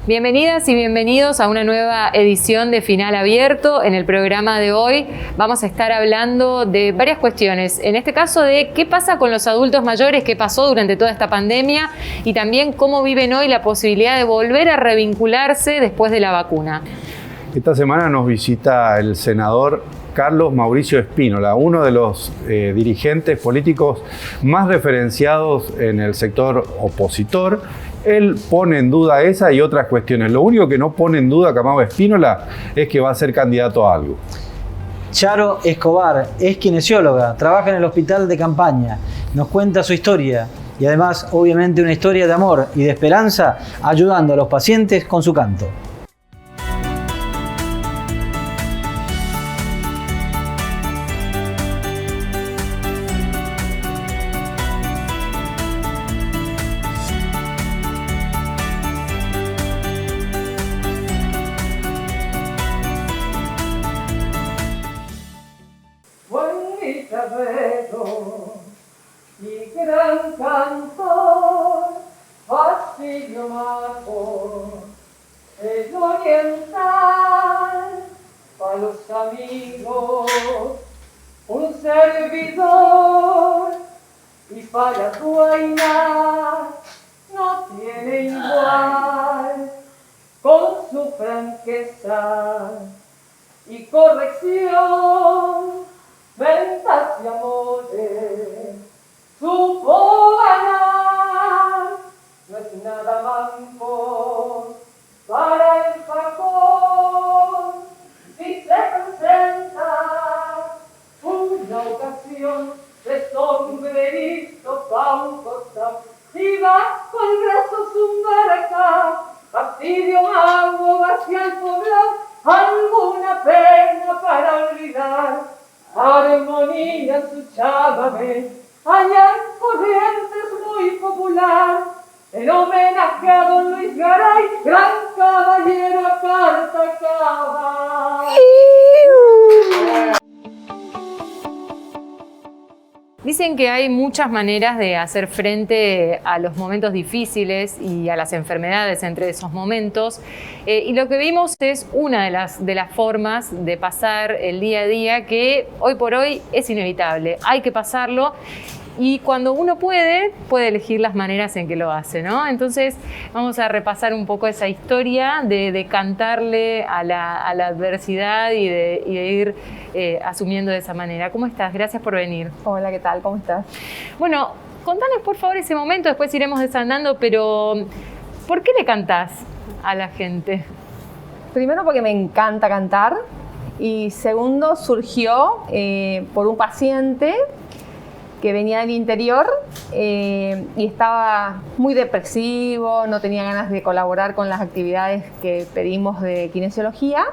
Bienvenidas y bienvenidos a una nueva edición de Final Abierto. En el programa de hoy vamos a estar hablando de varias cuestiones. En este caso de qué pasa con los adultos mayores, qué pasó durante toda esta pandemia y también cómo viven hoy la posibilidad de volver a revincularse después de la vacuna. Esta semana nos visita el senador Carlos Mauricio Espínola, uno de los dirigentes políticos más referenciados en el sector opositor. Él pone en duda esa y otras cuestiones. Lo único que no pone en duda Carlos Espínola es que va a ser candidato a algo. Charo Escobar es kinesióloga, trabaja en el hospital de campaña, nos cuenta su historia y además, obviamente, una historia de amor y de esperanza, ayudando a los pacientes con su canto. Y gran cantor, Basilio Marco, el oriental, para los amigos, un servidor, y para Duayna no tiene igual, con su franqueza y corrección, ventas y amores, supo ganar, no es nada manco para el facón, si se presenta una ocasión de sombrerito pa' un costado, y va con brazos un baracá, Basilio Mago hacia el poblado, alguna pena para olvidar, armonía en su chamamé, allá en Corrientes muy popular, en homenaje a don Luis Garay, gran caballero a carta cabal. Dicen que hay muchas maneras de hacer frente a los momentos difíciles y a las enfermedades entre esos momentos. Y lo que vimos es una de las formas de pasar el día a día que hoy por hoy es inevitable. Hay que pasarlo. Y cuando uno puede elegir las maneras en que lo hace, ¿no? Entonces vamos a repasar un poco esa historia de cantarle a la adversidad y de ir asumiendo de esa manera. ¿Cómo estás? Gracias por venir. Hola, ¿qué tal? ¿Cómo estás? Bueno, contanos por favor ese momento, después iremos desandando, pero ¿por qué le cantás a la gente? Primero porque me encanta cantar y segundo surgió por un paciente que venía del interior y estaba muy depresivo, no tenía ganas de colaborar con las actividades que pedimos de kinesiología.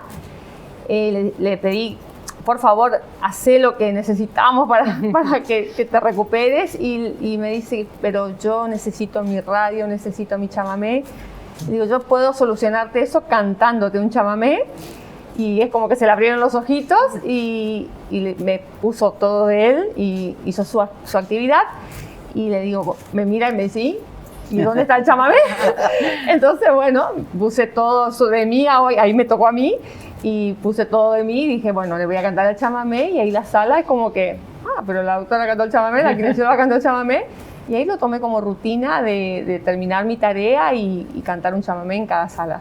Le pedí, por favor, hacé lo que necesitamos para que te recuperes y me dice, pero yo necesito mi radio, necesito mi chamamé. Y digo, yo puedo solucionarte eso cantándote un chamamé. Y es como que se le abrieron los ojitos y me puso todo de él y hizo su actividad. Y le digo, me mira y me dice, ¿y dónde está el chamamé? Entonces, bueno, puse todo de mí, ahí me tocó a mí, y puse todo de mí y dije, bueno, le voy a cantar el chamamé. Y ahí la sala es como que, pero la doctora cantó el chamamé, la kinesióloga cantó el chamamé. Y ahí lo tomé como rutina de terminar mi tarea y cantar un chamamé en cada sala.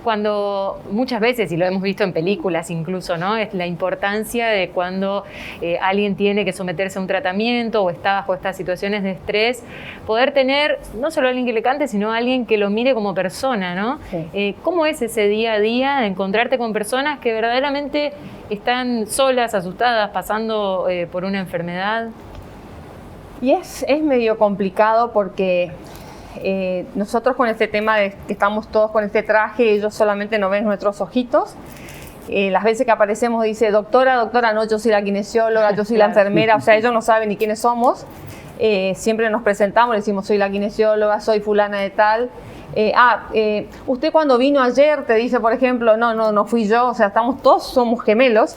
Cuando muchas veces, y lo hemos visto en películas incluso, ¿no? Es la importancia de cuando alguien tiene que someterse a un tratamiento o está bajo estas situaciones de estrés, poder tener no solo alguien que le cante, sino alguien que lo mire como persona, ¿no? Sí. ¿Cómo es ese día a día de encontrarte con personas que verdaderamente están solas, asustadas, pasando por una enfermedad? Y es medio complicado porque nosotros con este tema de que estamos todos con este traje, ellos solamente nos ven nuestros ojitos. Las veces que aparecemos dice, doctora, no, yo soy la kinesióloga, yo soy la enfermera, o sea, ellos no saben ni quiénes somos. Siempre nos presentamos, le decimos, soy la kinesióloga, soy fulana de tal. Usted cuando vino ayer te dice, por ejemplo, no fui yo, o sea, todos somos gemelos.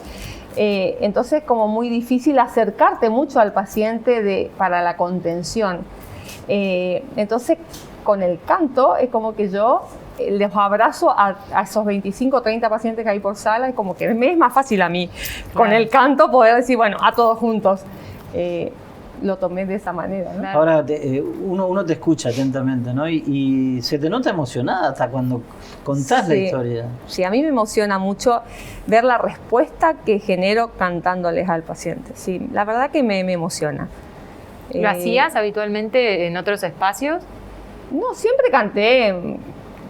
Entonces, como muy difícil acercarte mucho al paciente para la contención. Entonces, con el canto es como que yo les abrazo a esos 25 o 30 pacientes que hay por sala, es como que me es más fácil a mí con el canto poder decir, bueno, a todos juntos. Lo tomé de esa manera, ¿no? Claro. Ahora, uno te escucha atentamente, ¿no? Y se te nota emocionada hasta cuando contás la historia. Sí, a mí me emociona mucho ver la respuesta que genero cantándoles al paciente. Sí, la verdad que me emociona. ¿Lo hacías habitualmente en otros espacios? No, siempre canté.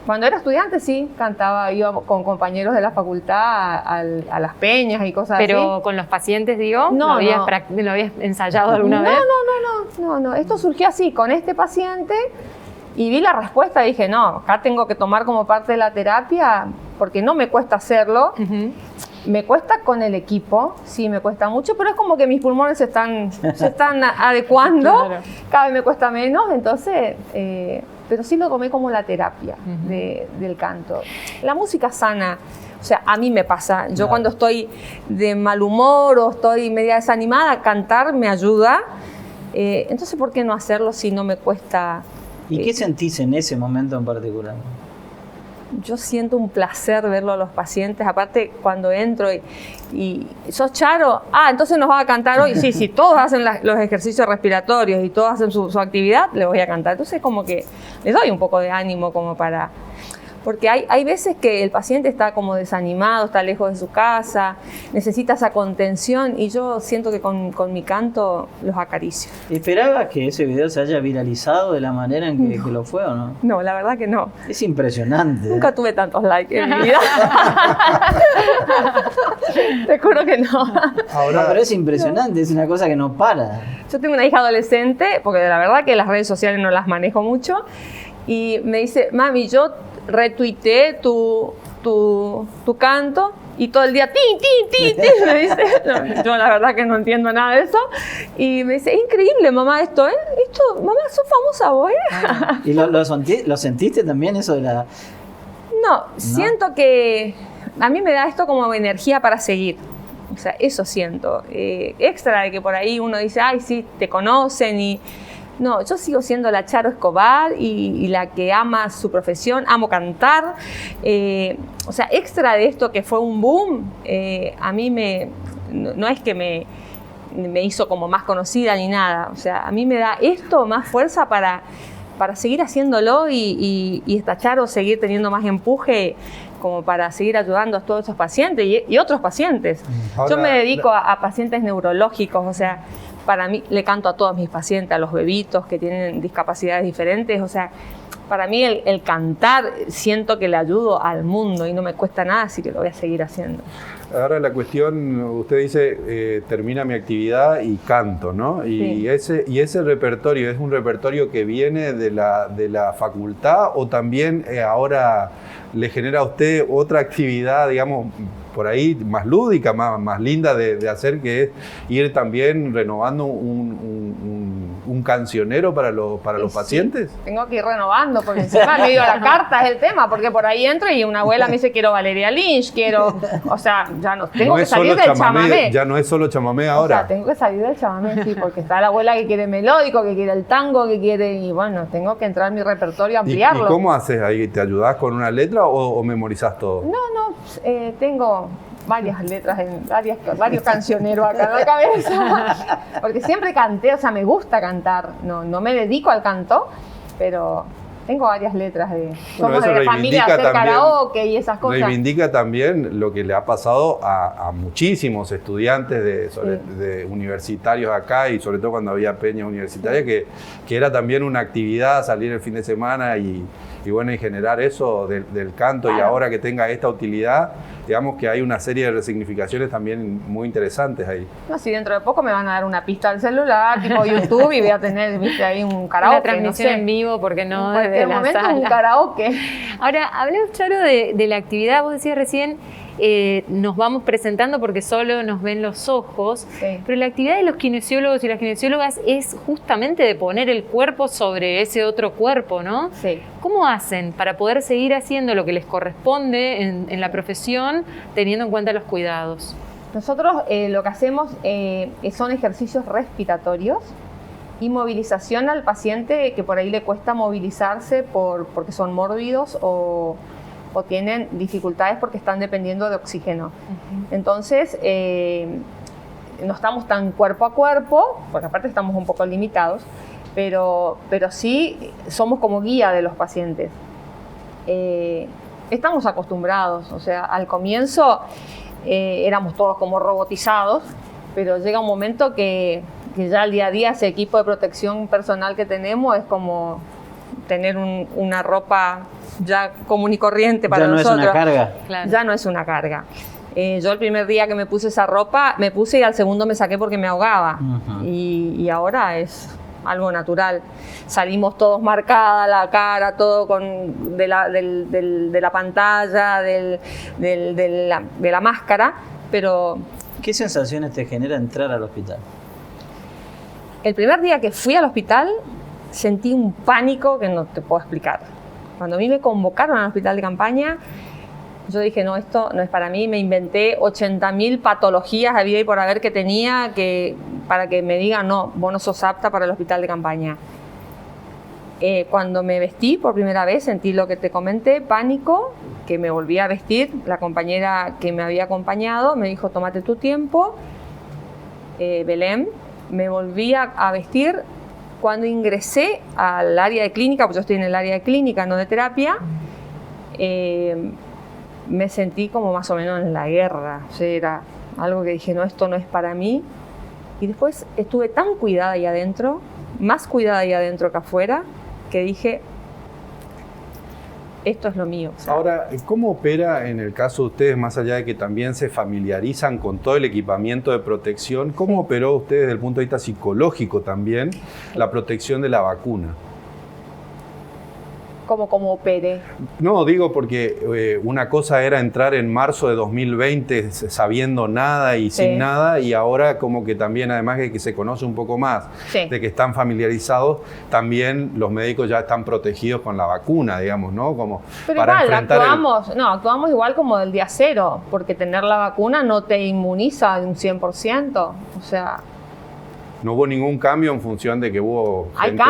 Cuando era estudiante sí, cantaba, iba con compañeros de la facultad a las peñas y cosas así. Pero con los pacientes, digo, No, ¿lo habías, no. ¿lo habías ensayado alguna vez? No. Esto surgió así, con este paciente, y vi la respuesta y dije, no, acá tengo que tomar como parte de la terapia, porque no me cuesta hacerlo. Ujú. Me cuesta con el equipo, sí, me cuesta mucho, pero es como que mis pulmones se están adecuando, Claro. cada vez me cuesta menos, entonces, pero sí lo tomé como la terapia del canto. La música sana, o sea, a mí me pasa, yo cuando estoy de mal humor o estoy media desanimada, cantar me ayuda, entonces, ¿por qué no hacerlo si no me cuesta? ¿Y qué sentís en ese momento en particular? Yo siento un placer verlo a los pacientes, aparte cuando entro y ¿sos Charo? Entonces nos va a cantar hoy. Sí, todos hacen los ejercicios respiratorios y todos hacen su actividad, le voy a cantar. Entonces como que les doy un poco de ánimo como para... Porque hay veces que el paciente está como desanimado, está lejos de su casa, necesita esa contención y yo siento que con mi canto los acaricio. ¿Esperabas que ese video se haya viralizado de la manera en que lo fue o no? No, la verdad que no. Es impresionante. Nunca tuve tantos likes en mi vida. Te juro que no. No, pero es impresionante, es una cosa que no para. Yo tengo una hija adolescente, porque la verdad que las redes sociales no las manejo mucho, y me dice, mami, yo retuiteé tu canto y todo el día ti, me dice. No, yo la verdad que no entiendo nada de eso. Y me dice, es increíble, mamá, esto, mamá, sos famosa vos, ¿Y lo sentiste también eso de la...? No, siento que a mí me da esto como energía para seguir. O sea, eso siento. Extra de que por ahí uno dice, ay, sí, te conocen y... No, yo sigo siendo la Charo Escobar y la que ama su profesión, amo cantar. O sea, extra de esto que fue un boom, a mí no es que me hizo como más conocida ni nada. O sea, a mí me da esto más fuerza para seguir haciéndolo y esta Charo seguir teniendo más empuje como para seguir ayudando a todos esos pacientes y otros pacientes. Ahora, yo me dedico a pacientes neurológicos, o sea, para mí le canto a todos mis pacientes, a los bebitos que tienen discapacidades diferentes, o sea, para mí el cantar siento que le ayudo al mundo y no me cuesta nada, así que lo voy a seguir haciendo. Ahora la cuestión, usted dice, termina mi actividad y canto, ¿no? Y ese repertorio, ¿es un repertorio que viene de la facultad o también ahora le genera a usted otra actividad, digamos, por ahí más lúdica, más linda de hacer, que es ir también renovando un cancionero para los pacientes? Tengo que ir renovando, porque encima me dio la carta, es el tema, porque por ahí entro y una abuela me dice quiero Valeria Lynch, o sea, ya no, tengo que salir del chamamé. Ya no es solo chamamé ahora. O sea, tengo que salir del chamamé, sí, porque está la abuela que quiere melódico, que quiere el tango, que quiere, y bueno, tengo que entrar en mi repertorio, ampliarlo. ¿Y cómo haces ahí? ¿Te ayudás con una letra o memorizás todo? No, tengo varias letras, varios cancioneros acá en la cabeza, porque siempre canté, o sea, me gusta cantar, no me dedico al canto, pero tengo varias letras somos de familia de hacer karaoke y esas cosas. Reivindica también lo que le ha pasado a muchísimos estudiantes de universitarios acá y sobre todo cuando había peña universitaria, que era también una actividad salir el fin de semana y bueno, y generar eso del canto, claro. Y ahora que tenga esta utilidad, digamos que hay una serie de resignificaciones también muy interesantes ahí. No, si dentro de poco me van a dar una pista al celular, tipo YouTube, y voy a tener, viste, ahí un karaoke. Una transmisión en vivo, porque no desde la sala. Un karaoke. Ahora, hablemos, Charo, de la actividad. Vos decías recién, nos vamos presentando porque solo nos ven los ojos, sí. Pero la actividad de los kinesiólogos y las kinesiólogas es justamente de poner el cuerpo sobre ese otro cuerpo, ¿no? Sí. ¿Cómo hacen para poder seguir haciendo lo que les corresponde en la profesión, teniendo en cuenta los cuidados? Nosotros lo que hacemos son ejercicios respiratorios inmovilización al paciente que por ahí le cuesta movilizarse porque son mórbidos o tienen dificultades porque están dependiendo de oxígeno. Entonces, no estamos tan cuerpo a cuerpo, porque aparte estamos un poco limitados, pero sí somos como guía de los pacientes. Estamos acostumbrados, o sea, al comienzo éramos todos como robotizados, pero llega un momento que ya al día a día ese equipo de protección personal que tenemos es como tener una ropa ya común y corriente para nosotros. Ya no es una carga. Claro. Ya no es una carga. Yo el primer día que me puse esa ropa, me puse y al segundo me saqué porque me ahogaba. Y ahora es algo natural. Salimos todos marcada la cara, todo de la pantalla, de la máscara, pero... ¿Qué sensaciones te genera entrar al hospital? El primer día que fui al hospital sentí un pánico que no te puedo explicar. Cuando a mí me convocaron al hospital de campaña, yo dije, no, esto no es para mí. Me inventé 80.000 patologías habida y por haber que tenía para que me digan, no, vos no sos apta para el hospital de campaña. Cuando me vestí por primera vez, sentí lo que te comenté, pánico, que me volví a vestir. La compañera que me había acompañado me dijo, tómate tu tiempo, Belén. Me volví a vestir. Cuando ingresé al área de clínica, pues yo estoy en el área de clínica, no de terapia, me sentí como más o menos en la guerra. O sea, era algo que dije, no, esto no es para mí. Y después estuve tan cuidada ahí adentro, más cuidada ahí adentro que afuera, que dije, esto es lo mío. O sea, ahora, ¿cómo opera en el caso de ustedes, más allá de que también se familiarizan con todo el equipamiento de protección, cómo operó ustedes desde el punto de vista psicológico también la protección de la vacuna? ¿Cómo opere? No, digo porque una cosa era entrar en marzo de 2020 sabiendo nada y sin nada, y ahora como que también, además de que se conoce un poco más, de que están familiarizados, también los médicos ya están protegidos con la vacuna, digamos, ¿no? Como pero para igual, enfrentar actuamos igual como del día cero, porque tener la vacuna no te inmuniza un 100%, o sea... ¿No hubo ningún cambio en función de que hubo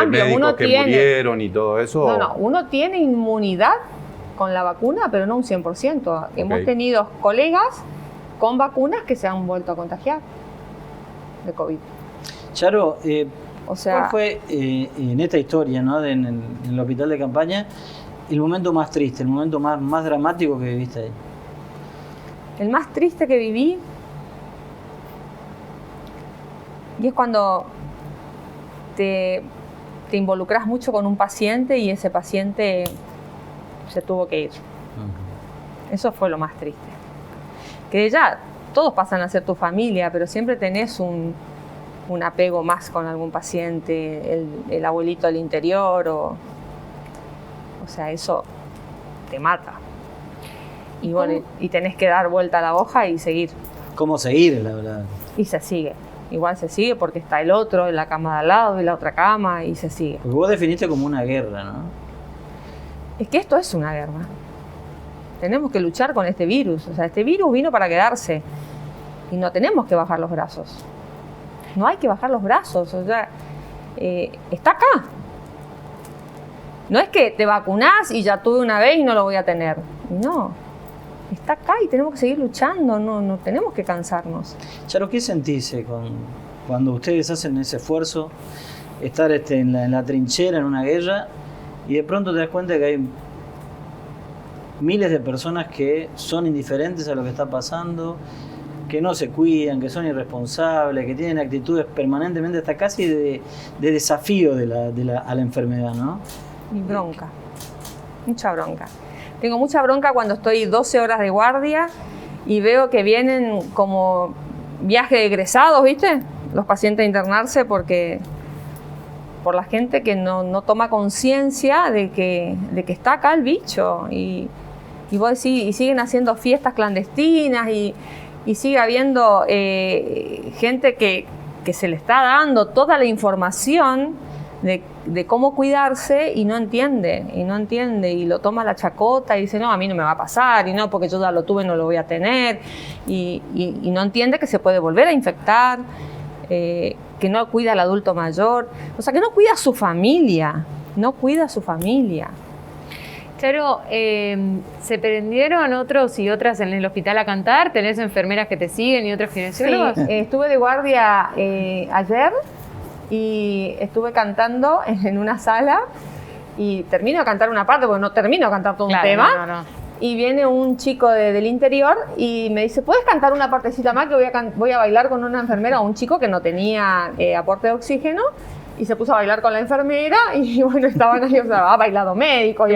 médicos que murieron y todo eso? No, uno tiene inmunidad con la vacuna, pero no un 100%. Hemos tenido colegas con vacunas que se han vuelto a contagiar de COVID. Charo, o sea, ¿cuál fue en esta historia, ¿no? En el hospital de campaña, el momento más triste, el momento más dramático que viviste ahí? El más triste que viví... Y es cuando te involucras mucho con un paciente y ese paciente se tuvo que ir. Eso fue lo más triste. Que ya todos pasan a ser tu familia, pero siempre tenés un apego más con algún paciente, el abuelito del interior, o sea, eso te mata. Y bueno, y tenés que dar vuelta a la hoja y seguir. ¿Cómo seguir, la verdad? Y se sigue. Igual se sigue porque está el otro en la cama de al lado y la otra cama y se sigue. Porque vos definiste como una guerra, ¿no? Es que esto es una guerra. Tenemos que luchar con este virus. O sea, este virus vino para quedarse y no tenemos que bajar los brazos. No hay que bajar los brazos. O sea, está acá. No es que te vacunás y ya tuve una vez y no lo voy a tener. No. Está acá y tenemos que seguir luchando, no tenemos que cansarnos. Charo, ¿qué sentís cuando ustedes hacen ese esfuerzo, estar en la trinchera, en una guerra, y de pronto te das cuenta que hay miles de personas que son indiferentes a lo que está pasando, que no se cuidan, que son irresponsables, que tienen actitudes permanentemente hasta casi de desafío a la enfermedad, ¿no? Y bronca, mucha bronca. Tengo mucha bronca cuando estoy 12 horas de guardia y veo que vienen como viaje de egresados, ¿viste? Los pacientes a internarse por la gente que no toma conciencia de que está acá el bicho. Y vos decís, y siguen haciendo fiestas clandestinas y sigue habiendo gente que se le está dando toda la información de cómo cuidarse y no entiende y lo toma la chacota y dice, no, a mí no me va a pasar, y no, porque yo ya lo tuve, no lo voy a tener, y no entiende que se puede volver a infectar. que no cuida al adulto mayor, o sea, que no cuida a su familia, no cuida a su familia. Charo, ¿se prendieron otros y otras en el hospital a cantar? ¿Tenés enfermeras que te siguen y otros kinesiólogos? Sí, estuve de guardia ayer y estuve cantando en una sala y termino de cantar una parte, porque no termino de cantar todo un tema. No. Y viene un chico del interior y me dice, ¿puedes cantar una partecita más que voy a bailar con una enfermera? O un chico que no tenía aporte de oxígeno. Y se puso a bailar con la enfermera y bueno, estaban ahí, o sea, ha bailado médicos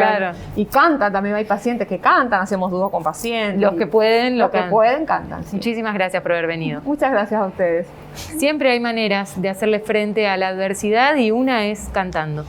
y cantan, también hay pacientes que cantan, hacemos dúo con pacientes. Los que pueden, cantan. Sí. Muchísimas gracias por haber venido. Muchas gracias a ustedes. Siempre hay maneras de hacerle frente a la adversidad y una es cantando.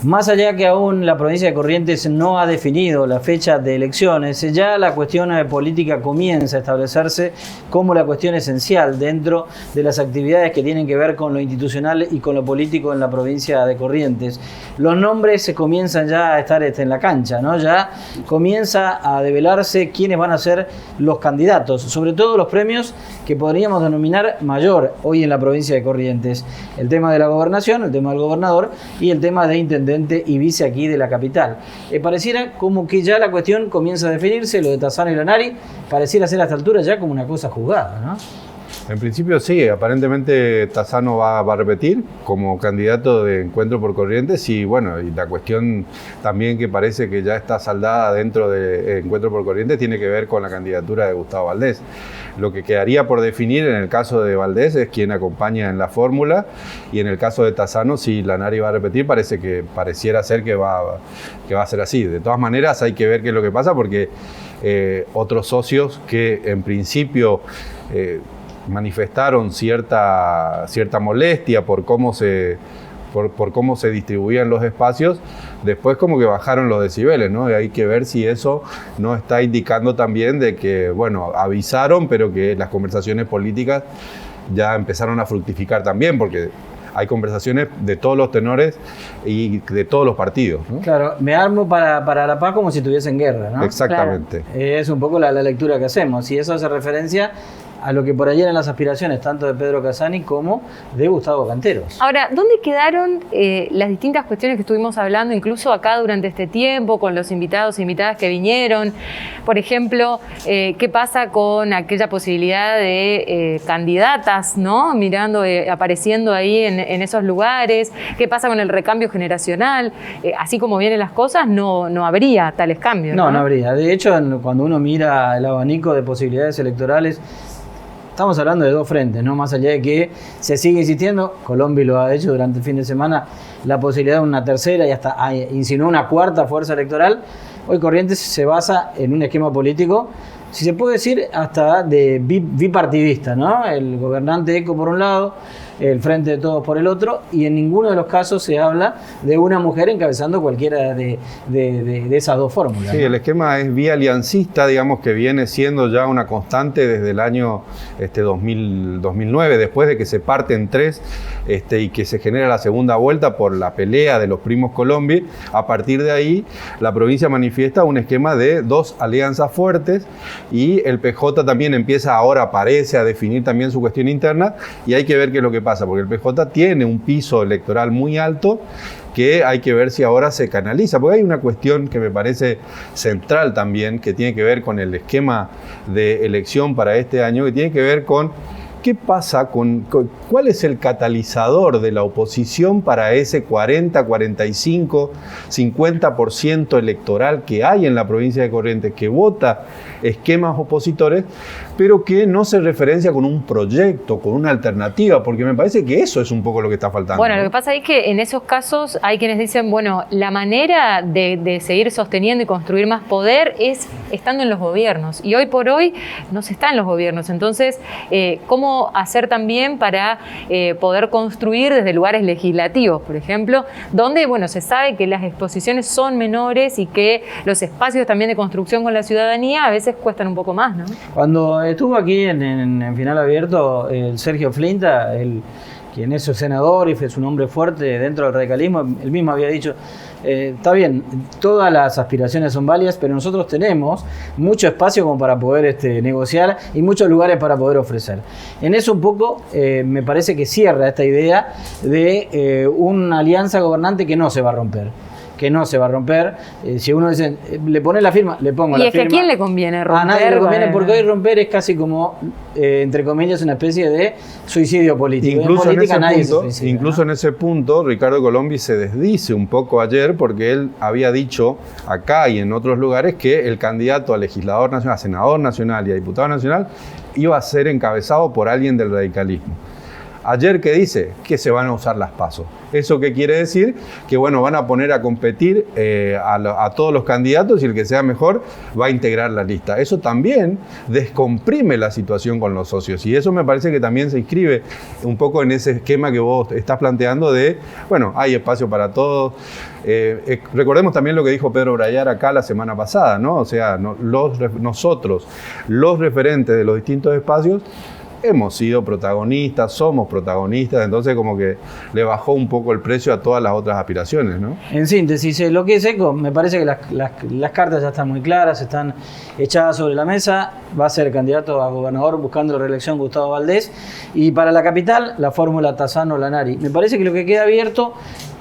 Más allá que aún la provincia de Corrientes no ha definido la fecha de elecciones, ya la cuestión política comienza a establecerse como la cuestión esencial dentro de las actividades que tienen que ver con lo institucional y con lo político en la provincia de Corrientes. Los nombres se comienzan ya a estar en la cancha, ¿no? Ya comienza a develarse quiénes van a ser los candidatos, sobre todo los premios que podríamos denominar mayor hoy en la provincia de Corrientes. El tema de la gobernación, el tema del gobernador y el tema de intendente y vice aquí de la capital. Pareciera como que ya la cuestión comienza a definirse, lo de Tassano y Lanari pareciera ser a esta altura ya como una cosa juzgada, ¿no? En principio sí, aparentemente Tassano va a repetir como candidato de Encuentro por Corrientes y bueno, y la cuestión también que parece que ya está saldada dentro de Encuentro por Corrientes tiene que ver con la candidatura de Gustavo Valdés. Lo que quedaría por definir en el caso de Valdés es quién acompaña en la fórmula y en el caso de Tassano, si Lanari va a repetir, pareciera ser que va a ser así. De todas maneras hay que ver qué es lo que pasa porque otros socios que en principio manifestaron cierta molestia por cómo se distribuían los espacios, después como que bajaron los decibeles, ¿no? Y hay que ver si eso no está indicando también de que, bueno, avisaron, pero que las conversaciones políticas ya empezaron a fructificar también, porque hay conversaciones de todos los tenores y de todos los partidos, ¿no? Claro, me armo para la paz como si estuviese en guerra, ¿no? Exactamente. Claro. Es un poco la lectura que hacemos, y eso hace referencia a lo que por allí eran las aspiraciones tanto de Pedro Cassani como de Gustavo Canteros. Ahora, ¿dónde quedaron las distintas cuestiones que estuvimos hablando, incluso acá durante este tiempo, con los invitados e invitadas que vinieron? Por ejemplo, ¿qué pasa con aquella posibilidad de candidatas, ¿no? Mirando, apareciendo ahí en esos lugares? ¿Qué pasa con el recambio generacional? Así como vienen las cosas, no habría tales cambios, ¿no? No habría. De hecho, cuando uno mira el abanico de posibilidades electorales, estamos hablando de dos frentes, ¿no? Más allá de que se sigue insistiendo, Colombia lo ha hecho durante el fin de semana, la posibilidad de una tercera y hasta insinuó una cuarta fuerza electoral. Hoy Corrientes se basa en un esquema político, si se puede decir, hasta de bipartidista, ¿no? El gobernante ECO por un lado, el Frente de Todos por el otro, y en ninguno de los casos se habla de una mujer encabezando cualquiera de esas dos fórmulas, Sí, ¿no? El esquema es bialiancista, digamos, que viene siendo ya una constante desde el año 2009, después de que se parte en tres y que se genera la segunda vuelta por la pelea de los primos Colombi. A partir de ahí, la provincia manifiesta un esquema de dos alianzas fuertes y el PJ también parece a definir también su cuestión interna y hay que ver qué es lo que pasa, porque el PJ tiene un piso electoral muy alto que hay que ver si ahora se canaliza, porque hay una cuestión que me parece central también, que tiene que ver con el esquema de elección para este año, que tiene que ver con qué pasa cuál es el catalizador de la oposición para ese 40, 45, 50% electoral que hay en la provincia de Corrientes, que vota esquemas opositores, pero que no se referencia con un proyecto, con una alternativa, porque me parece que eso es un poco lo que está faltando. Bueno, ¿no? lo que pasa es que en esos casos hay quienes dicen, bueno, la manera de seguir sosteniendo y construir más poder es estando en los gobiernos, y hoy por hoy no se está en los gobiernos. Entonces, ¿cómo hacer también para poder construir desde lugares legislativos, por ejemplo, donde, bueno, se sabe que las exposiciones son menores y que los espacios también de construcción con la ciudadanía a veces cuestan un poco más, ¿no? Cuando estuvo aquí en Final Abierto, el Sergio Flinta, quien es su senador y fue su nombre fuerte dentro del radicalismo, él mismo había dicho, está bien, todas las aspiraciones son válidas, pero nosotros tenemos mucho espacio como para poder negociar y muchos lugares para poder ofrecer. En eso un poco me parece que cierra esta idea de una alianza gobernante que no se va a romper. Si uno dice, le pone la firma, le pongo la firma. Y es que ¿a quién le conviene romper? A nadie le conviene, porque hoy romper es casi como, entre comillas, una especie de suicidio político. Incluso, ¿no? En ese punto, Ricardo Colombi se desdice un poco ayer, porque él había dicho acá y en otros lugares que el candidato a legislador nacional, a senador nacional y a diputado nacional iba a ser encabezado por alguien del radicalismo. Ayer, ¿qué dice? Que se van a usar las PASO. ¿Eso qué quiere decir? Que bueno, van a poner a competir a todos los candidatos y el que sea mejor va a integrar la lista. Eso también descomprime la situación con los socios y eso me parece que también se inscribe un poco en ese esquema que vos estás planteando de, bueno, hay espacio para todos. Recordemos también lo que dijo Pedro Brayar acá la semana pasada, ¿no? O sea, nosotros, los referentes de los distintos espacios, hemos sido protagonistas, somos protagonistas, entonces como que le bajó un poco el precio a todas las otras aspiraciones, ¿no? En síntesis, lo que es ECO, me parece que las cartas ya están muy claras, están echadas sobre la mesa. Va a ser candidato a gobernador buscando la reelección Gustavo Valdés, y para la capital la fórmula Tassano-Lanari. Me parece que lo que queda abierto,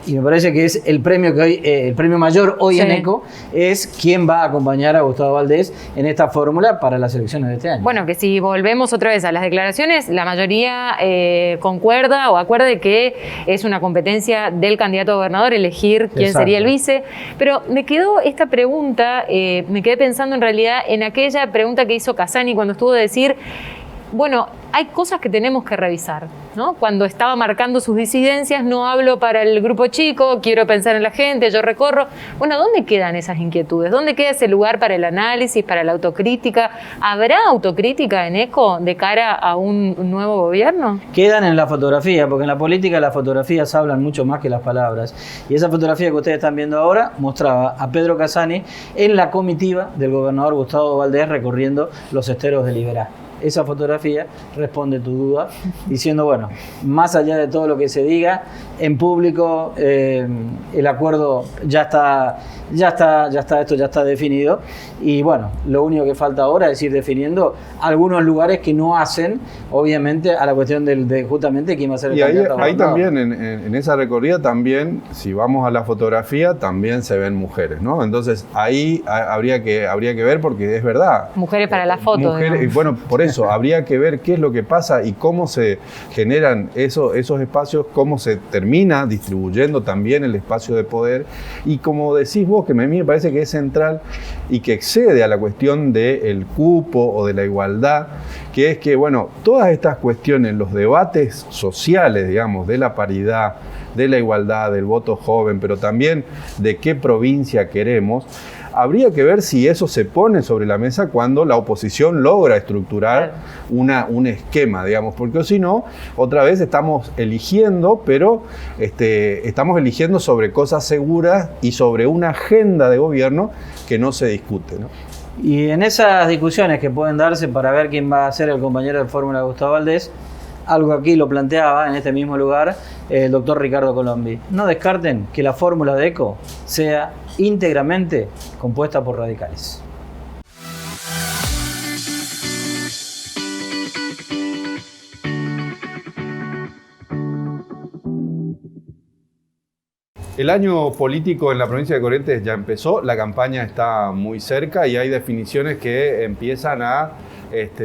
y me parece que es el premio que hoy, el premio mayor hoy en ECO, es quién va a acompañar a Gustavo Valdés en esta fórmula para las elecciones de este año. Bueno, que si volvemos otra vez a las declaraciones, la mayoría concuerda o acuerda de que es una competencia del candidato a gobernador elegir quién sería el vice. Pero me quedó esta pregunta, me quedé pensando en realidad en aquella pregunta que hizo Cassani cuando estuvo de decir, bueno, hay cosas que tenemos que revisar, ¿no? Cuando estaba marcando sus disidencias, no hablo para el grupo chico, quiero pensar en la gente, yo recorro. Bueno, ¿dónde quedan esas inquietudes? ¿Dónde queda ese lugar para el análisis, para la autocrítica? ¿Habrá autocrítica en ECO de cara a un nuevo gobierno? Quedan en la fotografía, porque en la política las fotografías hablan mucho más que las palabras. Y esa fotografía que ustedes están viendo ahora mostraba a Pedro Cassani en la comitiva del gobernador Gustavo Valdés recorriendo los esteros de Liberá. Esa fotografía responde tu duda, diciendo, bueno, más allá de todo lo que se diga, en público el acuerdo ya está, esto ya está definido. Y bueno, lo único que falta ahora es ir definiendo algunos lugares que no hacen, obviamente, a la cuestión de justamente quién va a ser el candidato. Y ahí también, en esa recorrida, también, si vamos a la fotografía, también se ven mujeres, ¿no? Entonces, ahí habría que ver, porque es verdad. Mujeres para la foto. Mujeres, y bueno, por eso, habría que ver qué es lo que pasa y cómo se generan esos espacios, cómo se termina distribuyendo también el espacio de poder. Y como decís vos, que a mí me parece que es central y que excede a la cuestión del cupo o de la igualdad, que es que, bueno, todas estas cuestiones, los debates sociales, digamos, de la paridad, de la igualdad, del voto joven, pero también de qué provincia queremos, habría que ver si eso se pone sobre la mesa cuando la oposición logra estructurar un esquema, digamos, porque si no, otra vez estamos eligiendo, pero estamos eligiendo sobre cosas seguras y sobre una agenda de gobierno que no se discute, ¿no? Y en esas discusiones que pueden darse para ver quién va a ser el compañero de fórmula de Gustavo Valdés, algo aquí lo planteaba en este mismo lugar el doctor Ricardo Colombi. No descarten que la fórmula de ECO sea íntegramente compuesta por radicales. El año político en la provincia de Corrientes ya empezó, la campaña está muy cerca y hay definiciones que empiezan a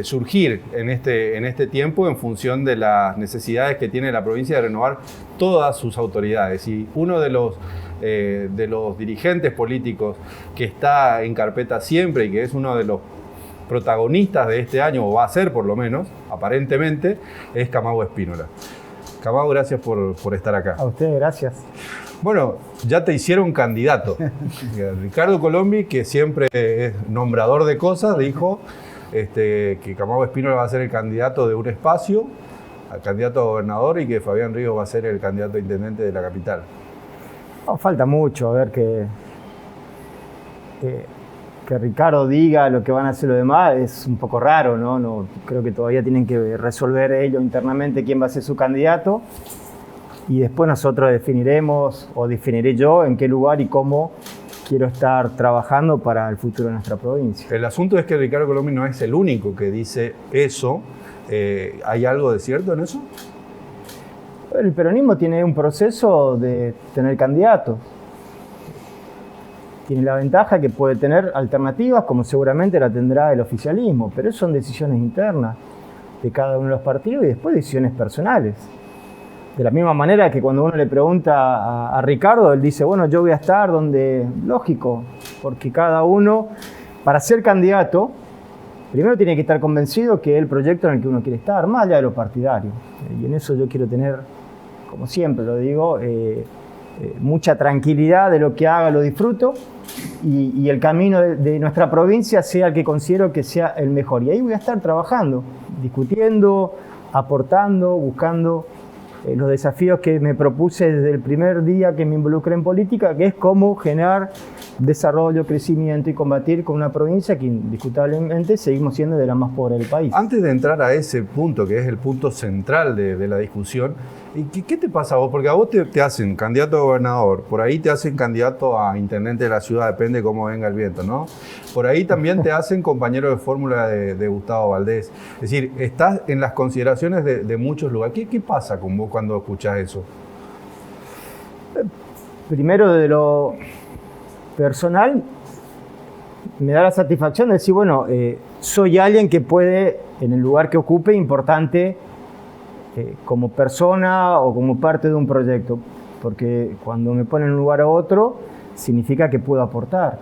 surgir en este tiempo en función de las necesidades que tiene la provincia de renovar todas sus autoridades. Y uno de los dirigentes políticos que está en carpeta siempre y que es uno de los protagonistas de este año, o va a ser por lo menos, aparentemente, es Camagüe Spínola. Camagüe, gracias por estar acá. A usted, gracias. Bueno, ya te hicieron candidato. Ricardo Colombi, que siempre es nombrador de cosas, dijo que Camagüe Spínola va a ser el candidato de un espacio, al candidato a gobernador, y que Fabián Ríos va a ser el candidato a intendente de la capital. No, falta mucho, a ver que Ricardo diga lo que van a hacer los demás es un poco raro, ¿no? No, creo que todavía tienen que resolver ellos internamente quién va a ser su candidato. y después nosotros definiremos, o definiré yo, en qué lugar y cómo quiero estar trabajando para el futuro de nuestra provincia. El asunto es que Ricardo Colombia no es el único que dice eso. ¿Hay algo de cierto en eso? El peronismo tiene un proceso de tener candidatos. Tiene la ventaja que puede tener alternativas, como seguramente la tendrá el oficialismo, pero eso son decisiones internas de cada uno de los partidos y después decisiones personales. De la misma manera que cuando uno le pregunta a Ricardo, él dice, bueno, yo voy a estar donde... Lógico, porque cada uno, para ser candidato, primero tiene que estar convencido que es el proyecto en el que uno quiere estar, más allá de lo partidario. Y en eso yo quiero tener, como siempre lo digo, mucha tranquilidad de lo que haga, lo disfruto, y el camino de nuestra provincia sea el que considero que sea el mejor. Y ahí voy a estar trabajando, discutiendo, aportando, buscando los desafíos que me propuse desde el primer día que me involucré en política, que es cómo generar desarrollo, crecimiento y combatir con una provincia que indiscutablemente seguimos siendo de las más pobres del país. Antes de entrar a ese punto, que es el punto central de la discusión, ¿qué te pasa a vos? Porque a vos te hacen candidato a gobernador, por ahí te hacen candidato a intendente de la ciudad, depende de cómo venga el viento, ¿no? Por ahí también te hacen compañero de fórmula de Gustavo Valdés. Es decir, estás en las consideraciones de muchos lugares. ¿Qué pasa con vos cuando escuchás eso? Primero, de lo personal, me da la satisfacción de decir, bueno, soy alguien que puede, en el lugar que ocupe, importante como persona o como parte de un proyecto, porque cuando me ponen en un lugar a otro, significa que puedo aportar.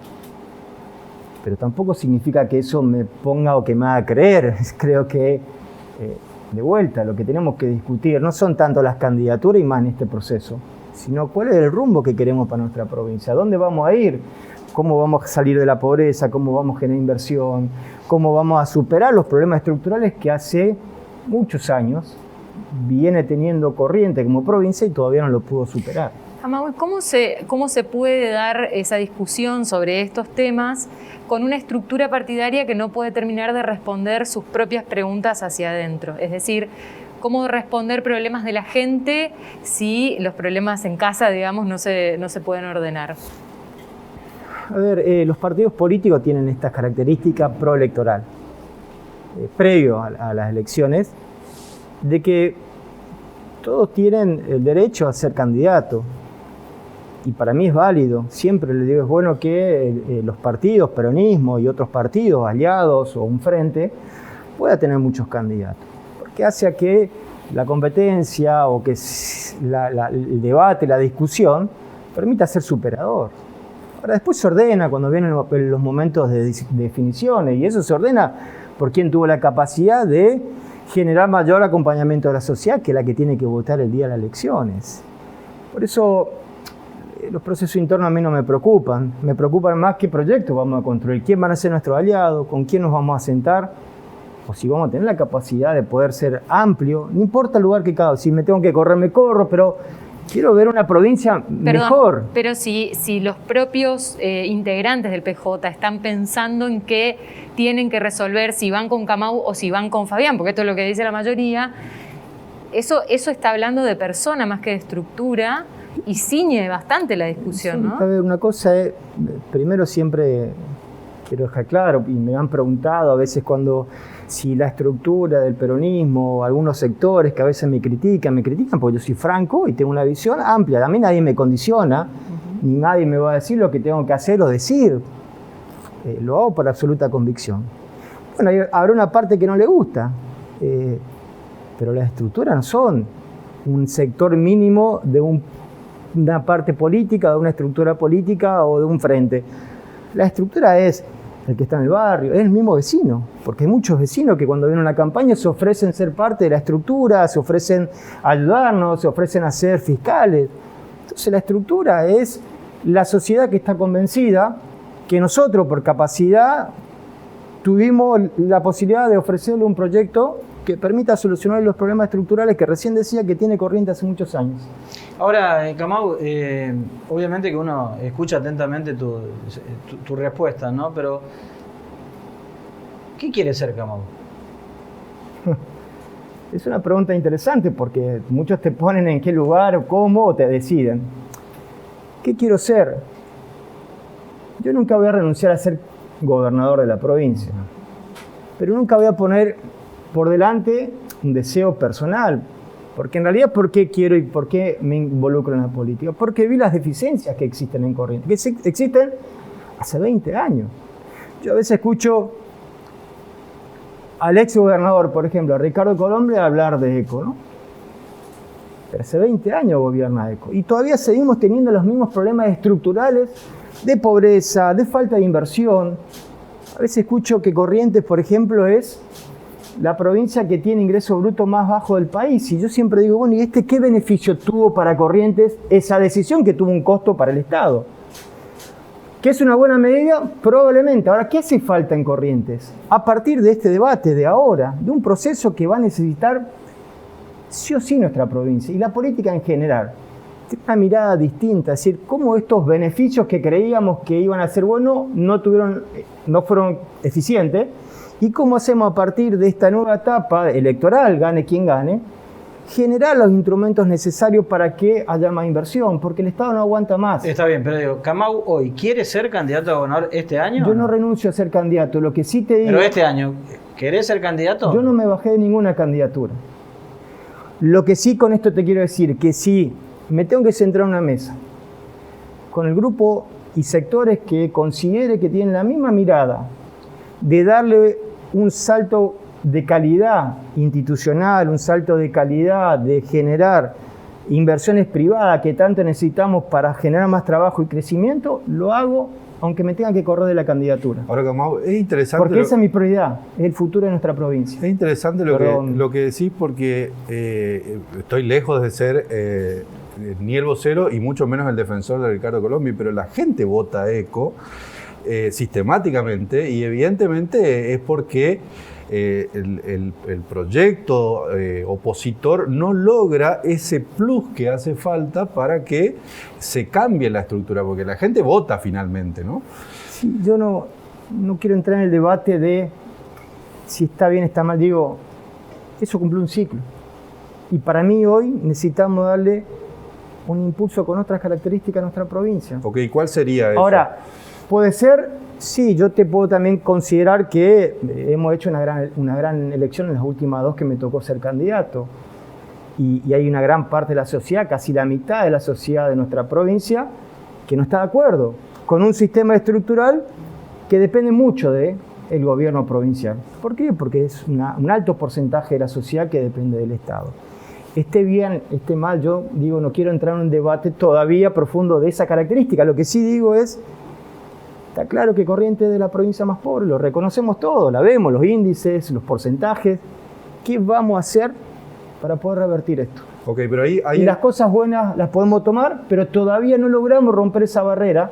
Pero tampoco significa que eso me ponga o que me haga creer. Creo que, de vuelta, lo que tenemos que discutir no son tanto las candidaturas y más en este proceso, sino cuál es el rumbo que queremos para nuestra provincia, dónde vamos a ir, cómo vamos a salir de la pobreza, cómo vamos a generar inversión, cómo vamos a superar los problemas estructurales que hace muchos años viene teniendo corriente como provincia y todavía no lo pudo superar. Amaúl, ¿cómo se puede dar esa discusión sobre estos temas con una estructura partidaria que no puede terminar de responder sus propias preguntas hacia adentro? Es decir, ¿cómo responder problemas de la gente si los problemas en casa, digamos, no se pueden ordenar? A ver, los partidos políticos tienen estas características proelectoral, previo a las elecciones, de que todos tienen el derecho a ser candidato. Y para mí es válido. Siempre le digo, es bueno que los partidos, peronismo y otros partidos, aliados o un frente, pueda tener muchos candidatos. Porque hace a que la competencia o que el debate, la discusión, permita ser superador. Ahora después se ordena cuando vienen los momentos de definiciones, y eso se ordena por quien tuvo la capacidad de generar mayor acompañamiento de la sociedad, que es la que tiene que votar el día de las elecciones. Por eso los procesos internos a mí no me preocupan más qué proyectos vamos a construir, quién van a ser nuestros aliados, con quién nos vamos a sentar, o si vamos a tener la capacidad de poder ser amplio, no importa el lugar que cada, si me tengo que correr, me corro, pero quiero ver una provincia mejor. Pero si los propios integrantes del PJ están pensando en qué tienen que resolver, si van con Camau o si van con Fabián, porque esto es lo que dice la mayoría, eso está hablando de persona más que de estructura y ciñe bastante la discusión, ¿no? A ver, una cosa es, primero siempre quiero dejar claro, y me han preguntado a veces si la estructura del peronismo, algunos sectores que a veces me critican porque yo soy franco y tengo una visión amplia. A mí nadie me condiciona, ni nadie me va a decir lo que tengo que hacer o decir. Lo hago por absoluta convicción. Bueno, habrá una parte que no le gusta, pero las estructuras no son un sector mínimo de una parte política, de una estructura política o de un frente. La estructura es el que está en el barrio, es el mismo vecino, porque hay muchos vecinos que cuando vienen a una campaña se ofrecen ser parte de la estructura, se ofrecen ayudarnos, se ofrecen a ser fiscales. Entonces la estructura es la sociedad que está convencida que nosotros por capacidad tuvimos la posibilidad de ofrecerle un proyecto que permita solucionar los problemas estructurales que recién decía que tiene corriente hace muchos años. Ahora, Camau, obviamente que uno escucha atentamente tu respuesta, ¿no? Pero, ¿qué quiere ser Camau? Es una pregunta interesante porque muchos te ponen en qué lugar, cómo, o te deciden. ¿Qué quiero ser? Yo nunca voy a renunciar a ser gobernador de la provincia, pero nunca voy a poner por delante un deseo personal. Porque en realidad, ¿por qué quiero y por qué me involucro en la política? Porque vi las deficiencias que existen en Corrientes, que existen hace 20 años. Yo a veces escucho al ex gobernador, por ejemplo, a Ricardo Colombres, hablar de ECO, ¿no? Pero hace 20 años gobierna ECO. Y todavía seguimos teniendo los mismos problemas estructurales de pobreza, de falta de inversión. A veces escucho que Corrientes, por ejemplo, es la provincia que tiene ingreso bruto más bajo del país. Y yo siempre digo, bueno, ¿y qué beneficio tuvo para Corrientes esa decisión que tuvo un costo para el Estado? ¿Que es una buena medida? Probablemente. Ahora, ¿qué hace falta en Corrientes? A partir de este debate de ahora, de un proceso que va a necesitar sí o sí nuestra provincia y la política en general, tiene una mirada distinta, es decir, cómo estos beneficios que creíamos que iban a ser buenos no fueron eficientes, y cómo hacemos a partir de esta nueva etapa electoral, gane quien gane, generar los instrumentos necesarios para que haya más inversión, porque el Estado no aguanta más. Está bien, pero digo, Camau hoy, ¿quiere ser candidato a gobernador este año? Yo no renuncio a ser candidato, lo que sí te digo... Pero este año, ¿querés ser candidato? Yo no me bajé de ninguna candidatura. Lo que sí con esto te quiero decir, que si me tengo que centrar en una mesa, con el grupo y sectores que considere que tienen la misma mirada, de darle un salto de calidad institucional, un salto de calidad de generar inversiones privadas que tanto necesitamos para generar más trabajo y crecimiento, lo hago aunque me tenga que correr de la candidatura. Ahora, Camau, es interesante... Porque esa es mi prioridad, es el futuro de nuestra provincia. Es interesante lo que decís porque estoy lejos de ser ni el vocero y mucho menos el defensor de Ricardo Colombres, pero la gente vota ECO sistemáticamente y evidentemente es porque el proyecto opositor no logra ese plus que hace falta para que se cambie la estructura, porque la gente vota finalmente, ¿no? Sí, yo no quiero entrar en el debate de si está bien o está mal. Digo, eso cumple un ciclo. Y para mí hoy necesitamos darle un impulso con otras características a nuestra provincia. Ok, ¿cuál sería eso? Ahora, puede ser, sí, yo te puedo también considerar que hemos hecho una gran elección en las últimas dos que me tocó ser candidato. Y hay una gran parte de la sociedad, casi la mitad de la sociedad de nuestra provincia, que no está de acuerdo con un sistema estructural que depende mucho del gobierno provincial. ¿Por qué? Porque es un alto porcentaje de la sociedad que depende del Estado. Esté bien, esté mal, yo digo, no quiero entrar en un debate todavía profundo de esa característica. Lo que sí digo es, está claro que Corrientes es de la provincia más pobre, lo reconocemos todos, la vemos, los índices, los porcentajes. ¿Qué vamos a hacer para poder revertir esto? Okay, pero ahí... Y las cosas buenas las podemos tomar, pero todavía no logramos romper esa barrera.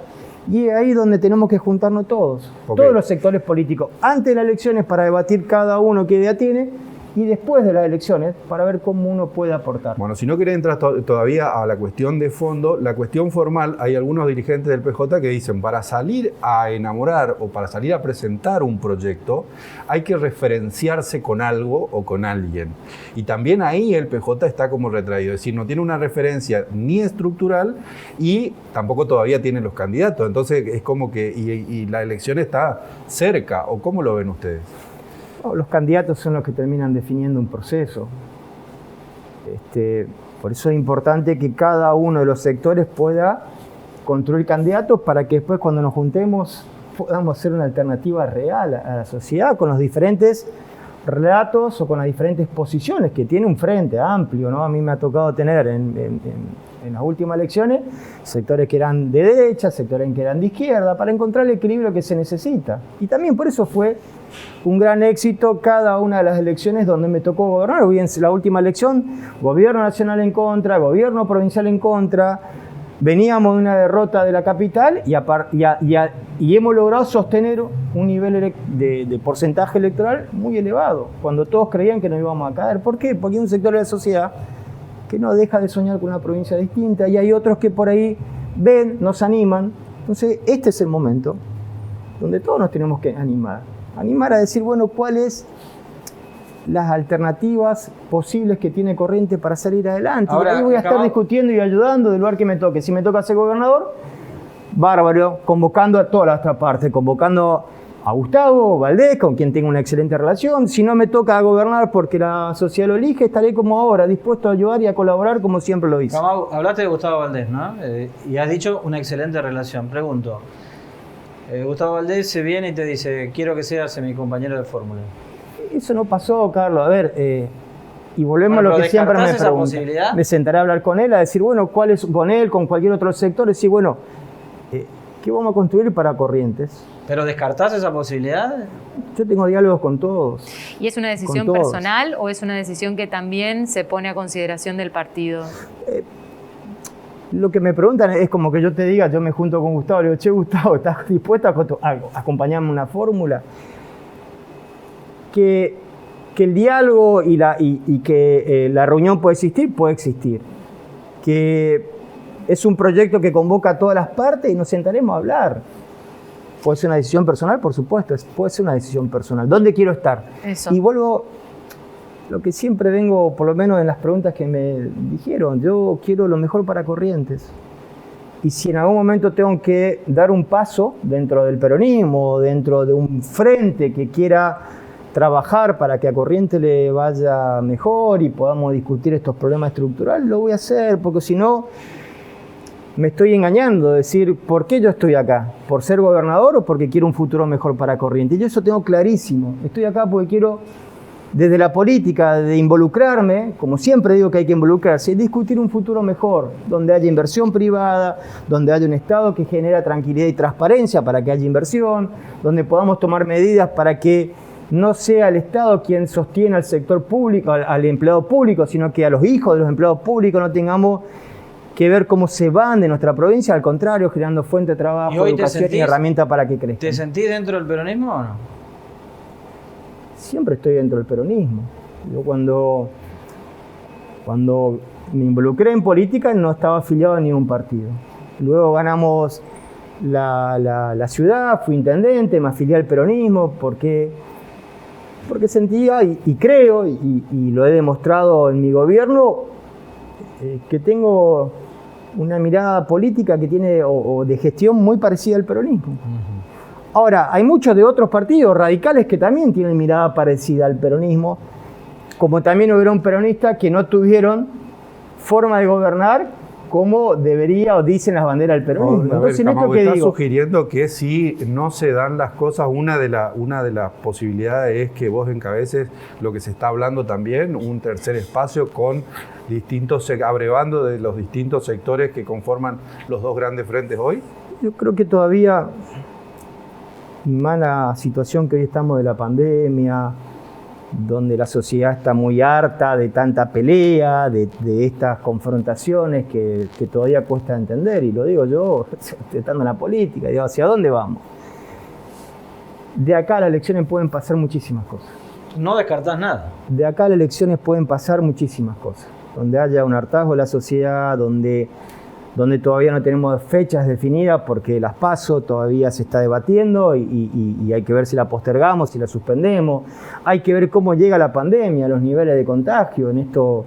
Y es ahí donde tenemos que juntarnos todos, todos los sectores políticos, antes de las elecciones para debatir cada uno qué idea tiene, y después de las elecciones para ver cómo uno puede aportar. Bueno, si no querés entrar todavía a la cuestión de fondo, la cuestión formal, hay algunos dirigentes del PJ que dicen, para salir a enamorar o para salir a presentar un proyecto, hay que referenciarse con algo o con alguien. Y también ahí el PJ está como retraído, es decir, no tiene una referencia ni estructural y tampoco todavía tiene los candidatos. Entonces es como que, y la elección está cerca, ¿o cómo lo ven ustedes? Los candidatos son los que terminan definiendo un proceso. Por eso es importante que cada uno de los sectores pueda construir candidatos para que después cuando nos juntemos podamos hacer una alternativa real a la sociedad con los diferentes relatos o con las diferentes posiciones que tiene un frente amplio, ¿no? A mí me ha tocado tener en las últimas elecciones sectores que eran de derecha, sectores que eran de izquierda, para encontrar el equilibrio que se necesita. Y también por eso fue un gran éxito cada una de las elecciones donde me tocó gobernar. Hoy en la última elección, gobierno nacional en contra, gobierno provincial en contra, veníamos de una derrota de la capital y hemos logrado sostener un nivel de porcentaje electoral muy elevado, cuando todos creían que nos íbamos a caer. ¿Por qué? Porque hay un sector de la sociedad que no deja de soñar con una provincia distinta y hay otros que por ahí ven, nos animan. Entonces, este es el momento donde todos nos tenemos que animar a decir, bueno, ¿cuál es las alternativas posibles que tiene Corrientes para salir adelante. Ahora, y ahí voy a estar discutiendo y ayudando del lugar que me toque. Si me toca ser gobernador, bárbaro, convocando a toda la otra parte, convocando a Gustavo Valdés, con quien tengo una excelente relación. Si no me toca gobernar porque la sociedad lo elige, estaré como ahora, dispuesto a ayudar y a colaborar como siempre lo hice. Camau, hablaste de Gustavo Valdés, ¿no? Y has dicho una excelente relación. Pregunto, Gustavo Valdés se viene y te dice, quiero que seas mi compañero de fórmula. Eso no pasó, Carlos. A ver, y volvemos a lo que siempre me preguntan. Me sentaré a hablar con él, a decir, bueno, ¿cuál es con él, con cualquier otro sector? Decir, bueno, ¿qué vamos a construir para Corrientes? ¿Pero descartás esa posibilidad? Yo tengo diálogos con todos. ¿Y es una decisión personal o es una decisión que también se pone a consideración del partido? Lo que me preguntan es como que yo te diga, yo me junto con Gustavo, le digo, che, Gustavo, ¿estás dispuesto a acompañarme una fórmula? Que el diálogo y que la reunión puede existir. Que es un proyecto que convoca a todas las partes y nos sentaremos a hablar. Puede ser una decisión personal, por supuesto, puede ser una decisión personal. ¿Dónde quiero estar? Eso. Y vuelvo, lo que siempre vengo, por lo menos en las preguntas que me dijeron, yo quiero lo mejor para Corrientes. Y si en algún momento tengo que dar un paso dentro del peronismo, dentro de un frente que quiera trabajar para que a Corrientes le vaya mejor y podamos discutir estos problemas estructurales, lo voy a hacer, porque si no, me estoy engañando, decir, ¿por qué yo estoy acá? ¿Por ser gobernador o porque quiero un futuro mejor para Corrientes? Yo eso tengo clarísimo. Estoy acá porque quiero, desde la política, de involucrarme, como siempre digo que hay que involucrarse, discutir un futuro mejor, donde haya inversión privada, donde haya un Estado que genera tranquilidad y transparencia para que haya inversión, donde podamos tomar medidas para que no sea el Estado quien sostiene al sector público, al empleado público, sino que a los hijos de los empleados públicos no tengamos que ver cómo se van de nuestra provincia, al contrario, generando fuente de trabajo, educación y herramienta para que crezcan. ¿Te sentís dentro del peronismo o no? Siempre estoy dentro del peronismo. Yo cuando me involucré en política no estaba afiliado a ningún partido. Luego ganamos la ciudad, fui intendente, me afilié al peronismo porque sentía y creo, y lo he demostrado en mi gobierno, que tengo una mirada política que tiene o de gestión muy parecida al peronismo. Ahora, hay muchos de otros partidos radicales que también tienen mirada parecida al peronismo, como también hubieron peronistas que no tuvieron forma de gobernar como debería o dicen las banderas del peronismo. Entonces, Camau, estás sugiriendo que si no se dan las cosas, una de las posibilidades es que vos encabeces lo que se está hablando también, un tercer espacio con distintos, abrevando de los distintos sectores que conforman los dos grandes frentes hoy. Yo creo que todavía, mala situación que hoy estamos de la pandemia, donde la sociedad está muy harta de tanta pelea, de estas confrontaciones que todavía cuesta entender, y lo digo yo, estando en la política, digo, ¿hacia dónde vamos? De acá a las elecciones pueden pasar muchísimas cosas. No descartás nada. De acá a las elecciones pueden pasar muchísimas cosas, donde haya un hartazgo de la sociedad, donde todavía no tenemos fechas definidas porque las PASO todavía se está debatiendo y hay que ver si la postergamos, si la suspendemos. Hay que ver cómo llega la pandemia, los niveles de contagio. En esto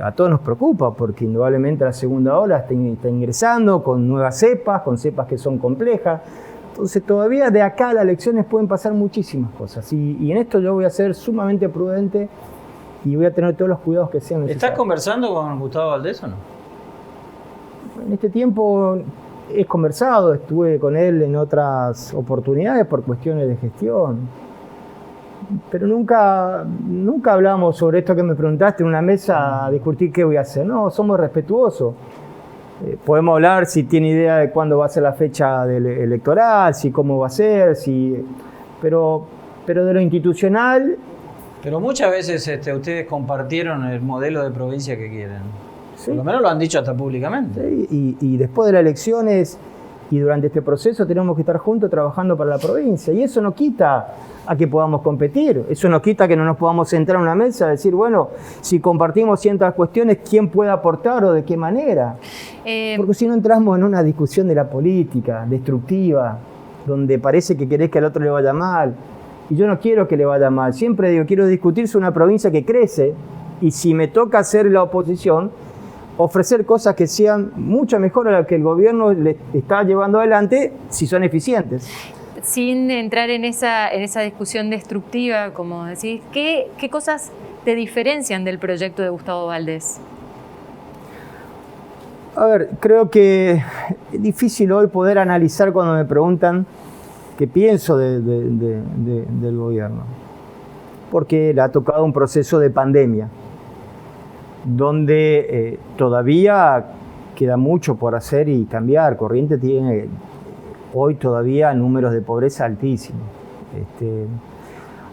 a todos nos preocupa porque indudablemente la segunda ola está ingresando con nuevas cepas, con cepas que son complejas. Entonces todavía de acá a las elecciones pueden pasar muchísimas cosas. Y en esto yo voy a ser sumamente prudente y voy a tener todos los cuidados que sean necesarios. ¿Estás conversando con Gustavo Valdés o no? En este tiempo he conversado, estuve con él en otras oportunidades por cuestiones de gestión, pero nunca hablamos sobre esto que me preguntaste en una mesa a discutir qué voy a hacer. No, somos respetuosos. Podemos hablar si tiene idea de cuándo va a ser la fecha electoral, si cómo va a ser, pero de lo institucional. Pero muchas veces ustedes compartieron el modelo de provincia que quieren. Sí. Por lo menos lo han dicho hasta públicamente. Sí, y después de las elecciones y durante este proceso tenemos que estar juntos trabajando para la provincia. Y eso no quita a que podamos competir. Eso no quita que no nos podamos sentar en una mesa y decir, bueno, si compartimos ciertas cuestiones, ¿quién puede aportar o de qué manera? Porque si no entramos en una discusión de la política destructiva, donde parece que querés que al otro le vaya mal. y yo no quiero que le vaya mal. Siempre digo, quiero discutir sobre una provincia que crece y si me toca hacer la oposición, ofrecer cosas que sean mucho mejor a lo que el gobierno le está llevando adelante si son eficientes. Sin entrar en esa discusión destructiva, como decís, ¿qué cosas te diferencian del proyecto de Gustavo Valdés? A ver, creo que es difícil hoy poder analizar cuando me preguntan qué pienso del gobierno, porque le ha tocado un proceso de pandemia, donde todavía queda mucho por hacer y cambiar. Corrientes tiene hoy todavía números de pobreza altísimos.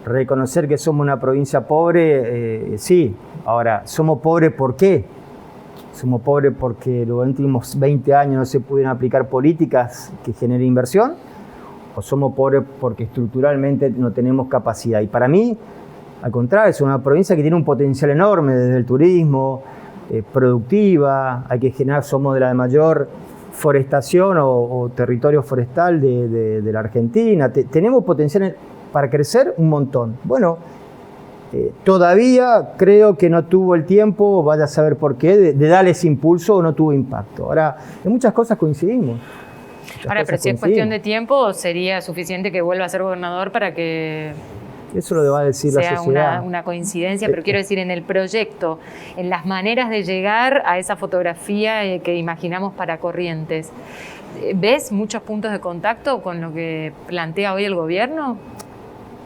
Reconocer que somos una provincia pobre, sí. Ahora, ¿somos pobres por qué? ¿Somos pobres porque en los últimos 20 años no se pudieron aplicar políticas que generen inversión? ¿O somos pobres porque estructuralmente no tenemos capacidad? Y para mí, al contrario, es una provincia que tiene un potencial enorme desde el turismo, productiva, hay que generar, somos de la mayor forestación o territorio forestal de la Argentina. Tenemos potencial para crecer un montón. Bueno, todavía creo que no tuvo el tiempo, vaya a saber por qué, de darle ese impulso o no tuvo impacto. Ahora, en muchas cosas coincidimos. Ahora, pero si es cuestión de tiempo, sería suficiente que vuelva a ser gobernador para que eso lo va a decir la sociedad. Sea una coincidencia, pero quiero decir, en el proyecto, en las maneras de llegar a esa fotografía que imaginamos para Corrientes, ¿ves muchos puntos de contacto con lo que plantea hoy el gobierno?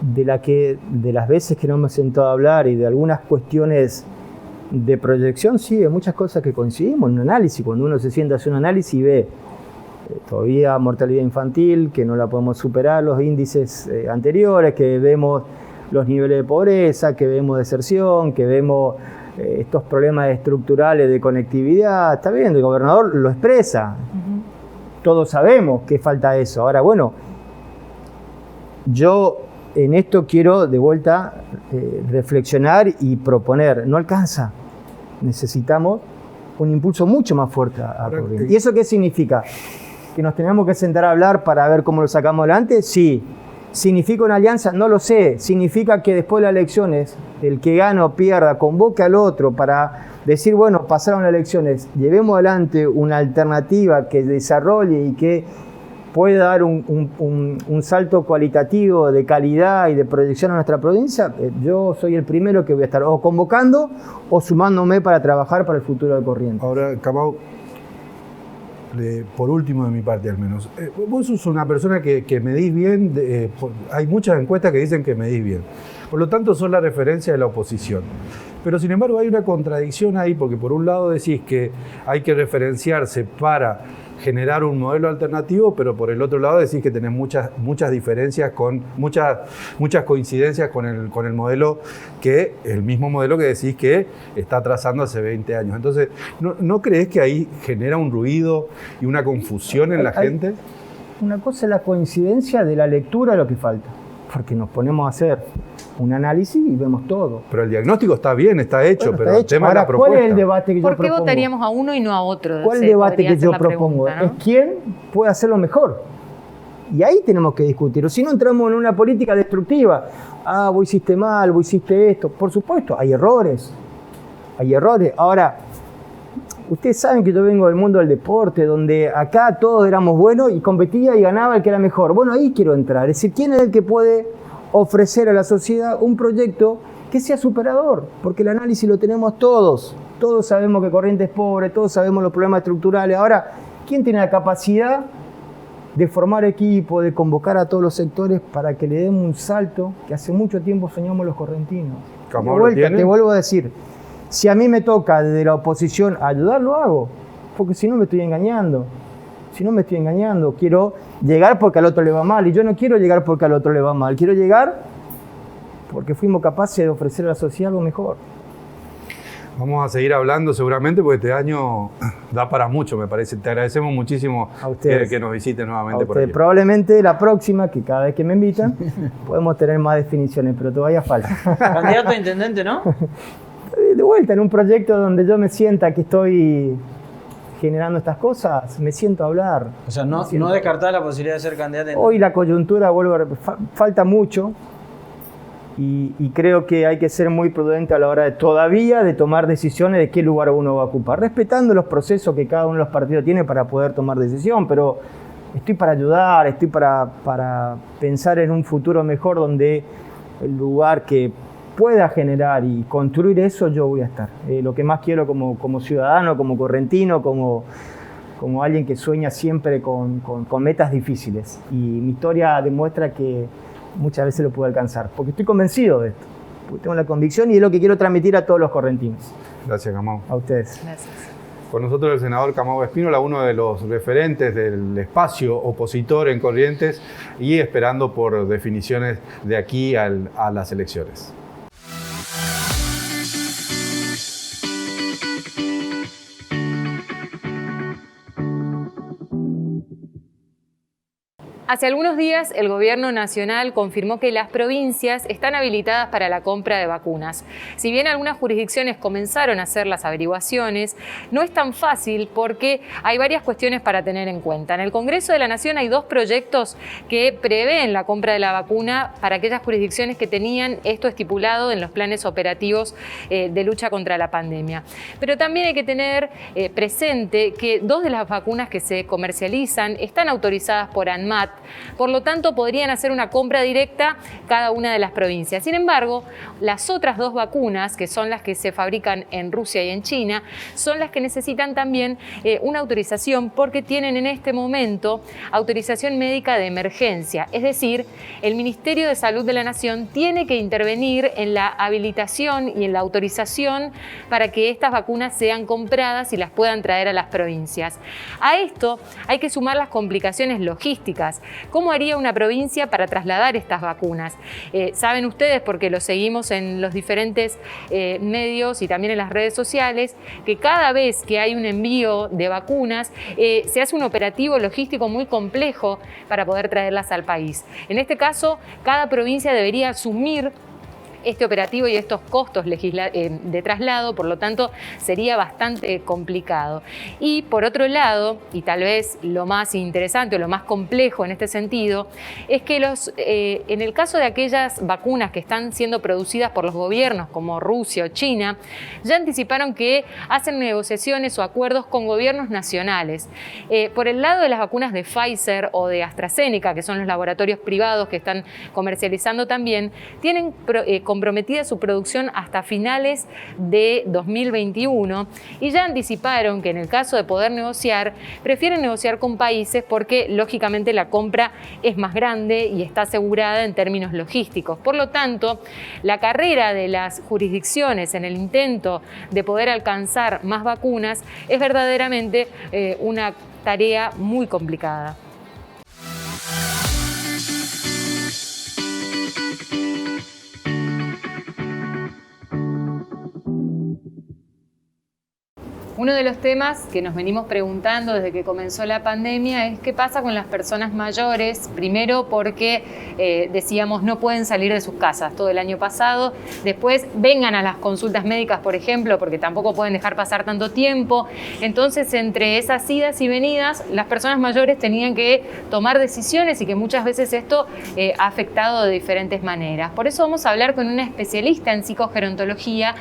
De las veces que no me he sentado a hablar y de algunas cuestiones de proyección, sí, hay muchas cosas que coincidimos en un análisis. Cuando uno se sienta a hacer un análisis y ve todavía mortalidad infantil, que no la podemos superar, los índices anteriores, que vemos los niveles de pobreza, que vemos deserción, que vemos estos problemas estructurales de conectividad. Está bien, el gobernador lo expresa. Todos sabemos que falta eso. Ahora, bueno, yo en esto quiero de vuelta reflexionar y proponer. No alcanza. Necesitamos un impulso mucho más fuerte a Corrientes. ¿Y eso qué significa? ¿Que nos tenemos que sentar a hablar para ver cómo lo sacamos adelante? Sí. ¿Significa una alianza? No lo sé. ¿Significa que después de las elecciones, el que gana o pierda, convoque al otro para decir, bueno, pasaron las elecciones, llevemos adelante una alternativa que desarrolle y que pueda dar un salto cualitativo de calidad y de proyección a nuestra provincia? Yo soy el primero que voy a estar o convocando o sumándome para trabajar para el futuro de Corrientes. Ahora, Camau, por último de mi parte al menos, vos sos una persona que medís bien, hay muchas encuestas que dicen que medís bien, por lo tanto sos la referencia de la oposición. Pero sin embargo hay una contradicción ahí, porque por un lado decís que hay que referenciarse para generar un modelo alternativo, pero por el otro lado decís que tenés muchas diferencias, muchas coincidencias con el modelo el mismo modelo que decís que está trazando hace 20 años. Entonces, ¿no crees que ahí genera un ruido y una confusión en la gente? Una cosa es la coincidencia de la lectura de lo que falta, porque nos ponemos a hacer un análisis y vemos todo. Pero el diagnóstico está bien, está hecho, bueno, pero está el tema ahora, es la propuesta. ¿cuál es el debate que yo propongo? ¿Por qué votaríamos a uno y no a otro? ¿Cuál es el debate que yo propongo? Pregunta, ¿no? Es quién puede hacerlo mejor. Y ahí tenemos que discutir. O si no, entramos en una política destructiva. Vos hiciste mal, vos hiciste esto. Por supuesto, hay errores. Hay errores. Ahora, ustedes saben que yo vengo del mundo del deporte, donde acá todos éramos buenos y competía y ganaba el que era mejor. Bueno, ahí quiero entrar. Es decir, ¿quién es el que puede ofrecer a la sociedad un proyecto que sea superador? Porque el análisis lo tenemos todos. Todos sabemos que Corrientes es pobre, todos sabemos los problemas estructurales. Ahora, ¿quién tiene la capacidad de formar equipo, de convocar a todos los sectores para que le demos un salto que hace mucho tiempo soñamos los correntinos? De vuelta, te vuelvo a decir, si a mí me toca desde la oposición ayudar, lo hago, porque si no me estoy engañando. Si no me estoy engañando, quiero llegar porque al otro le va mal. Y yo no quiero llegar porque al otro le va mal. Quiero llegar porque fuimos capaces de ofrecer a la sociedad algo mejor. Vamos a seguir hablando seguramente porque este año da para mucho, me parece. Te agradecemos muchísimo que nos visites nuevamente por aquí. Probablemente la próxima, que cada vez que me invitan, podemos tener más definiciones, pero todavía falta. Candidato a intendente, ¿no? De vuelta, en un proyecto donde yo me sienta que estoy generando estas cosas, me siento a hablar. O sea, no descartar la posibilidad de ser candidato. Hoy la coyuntura, falta mucho, Y creo que hay que ser muy prudente a la hora de tomar decisiones de qué lugar uno va a ocupar, respetando los procesos que cada uno de los partidos tiene para poder tomar decisión, pero estoy para ayudar, estoy para pensar en un futuro mejor donde el lugar que pueda generar y construir eso, yo voy a estar. Lo que más quiero como ciudadano, como correntino, como alguien que sueña siempre con metas difíciles. Y mi historia demuestra que muchas veces lo puedo alcanzar, porque estoy convencido de esto, porque tengo la convicción y es lo que quiero transmitir a todos los correntinos. Gracias, Kamau. A ustedes. Gracias. Con nosotros el senador Kamau Espínola, uno de los referentes del espacio opositor en Corrientes y esperando por definiciones de aquí a las elecciones. Hace algunos días, el Gobierno Nacional confirmó que las provincias están habilitadas para la compra de vacunas. Si bien algunas jurisdicciones comenzaron a hacer las averiguaciones, no es tan fácil porque hay varias cuestiones para tener en cuenta. En el Congreso de la Nación hay 2 proyectos que prevén la compra de la vacuna para aquellas jurisdicciones que tenían esto estipulado en los planes operativos de lucha contra la pandemia. Pero también hay que tener presente que 2 de las vacunas que se comercializan están autorizadas por ANMAT. Por lo tanto, podrían hacer una compra directa cada una de las provincias. Sin embargo, las otras 2 vacunas, que son las que se fabrican en Rusia y en China, son las que necesitan también una autorización porque tienen en este momento autorización médica de emergencia. Es decir, el Ministerio de Salud de la Nación tiene que intervenir en la habilitación y en la autorización para que estas vacunas sean compradas y las puedan traer a las provincias. A esto hay que sumar las complicaciones logísticas. ¿Cómo haría una provincia para trasladar estas vacunas? Saben ustedes, porque lo seguimos en los diferentes medios y también en las redes sociales, que cada vez que hay un envío de vacunas se hace un operativo logístico muy complejo para poder traerlas al país. En este caso, cada provincia debería asumir este operativo y estos costos de traslado, por lo tanto sería bastante complicado. Y por otro lado, y tal vez lo más interesante o lo más complejo en este sentido, es que en el caso de aquellas vacunas que están siendo producidas por los gobiernos como Rusia o China, ya anticiparon que hacen negociaciones o acuerdos con gobiernos nacionales. Por el lado de las vacunas de Pfizer o de AstraZeneca, que son los laboratorios privados que están comercializando también, tienen comprometida su producción hasta finales de 2021 y ya anticiparon que en el caso de poder negociar, prefieren negociar con países porque lógicamente la compra es más grande y está asegurada en términos logísticos. Por lo tanto, la carrera de las jurisdicciones en el intento de poder alcanzar más vacunas es verdaderamente una tarea muy complicada. Uno de los temas que nos venimos preguntando desde que comenzó la pandemia es qué pasa con las personas mayores, primero porque decíamos no pueden salir de sus casas todo el año pasado, después vengan a las consultas médicas, por ejemplo, porque tampoco pueden dejar pasar tanto tiempo, entonces entre esas idas y venidas las personas mayores tenían que tomar decisiones y que muchas veces esto ha afectado de diferentes maneras. Por eso vamos a hablar con una especialista en psicogerontología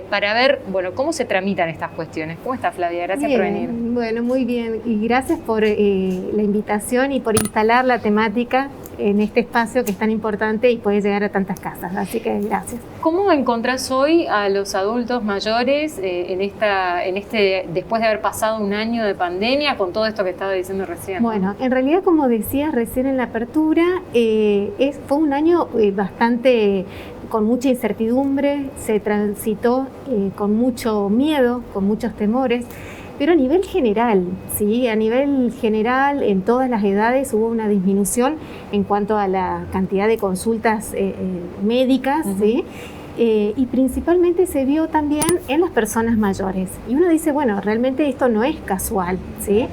para ver, bueno, cómo se tramitan estas cuestiones. ¿Cómo está, Flavia? Gracias por venir. Bueno, muy bien. Y gracias por la invitación y por instalar la temática en este espacio que es tan importante y puede llegar a tantas casas. Así que gracias. ¿Cómo encontrás hoy a los adultos mayores después de haber pasado un año de pandemia con todo esto que estaba diciendo recién? Bueno, en realidad, como decías recién en la apertura, fue un año bastante con mucha incertidumbre, se transitó con mucho miedo, con muchos temores, pero a nivel general, ¿sí? A nivel general, en todas las edades hubo una disminución en cuanto a la cantidad de consultas médicas, ¿sí? Y principalmente se vio también en las personas mayores. Y uno dice, bueno, realmente esto no es casual, ¿sí?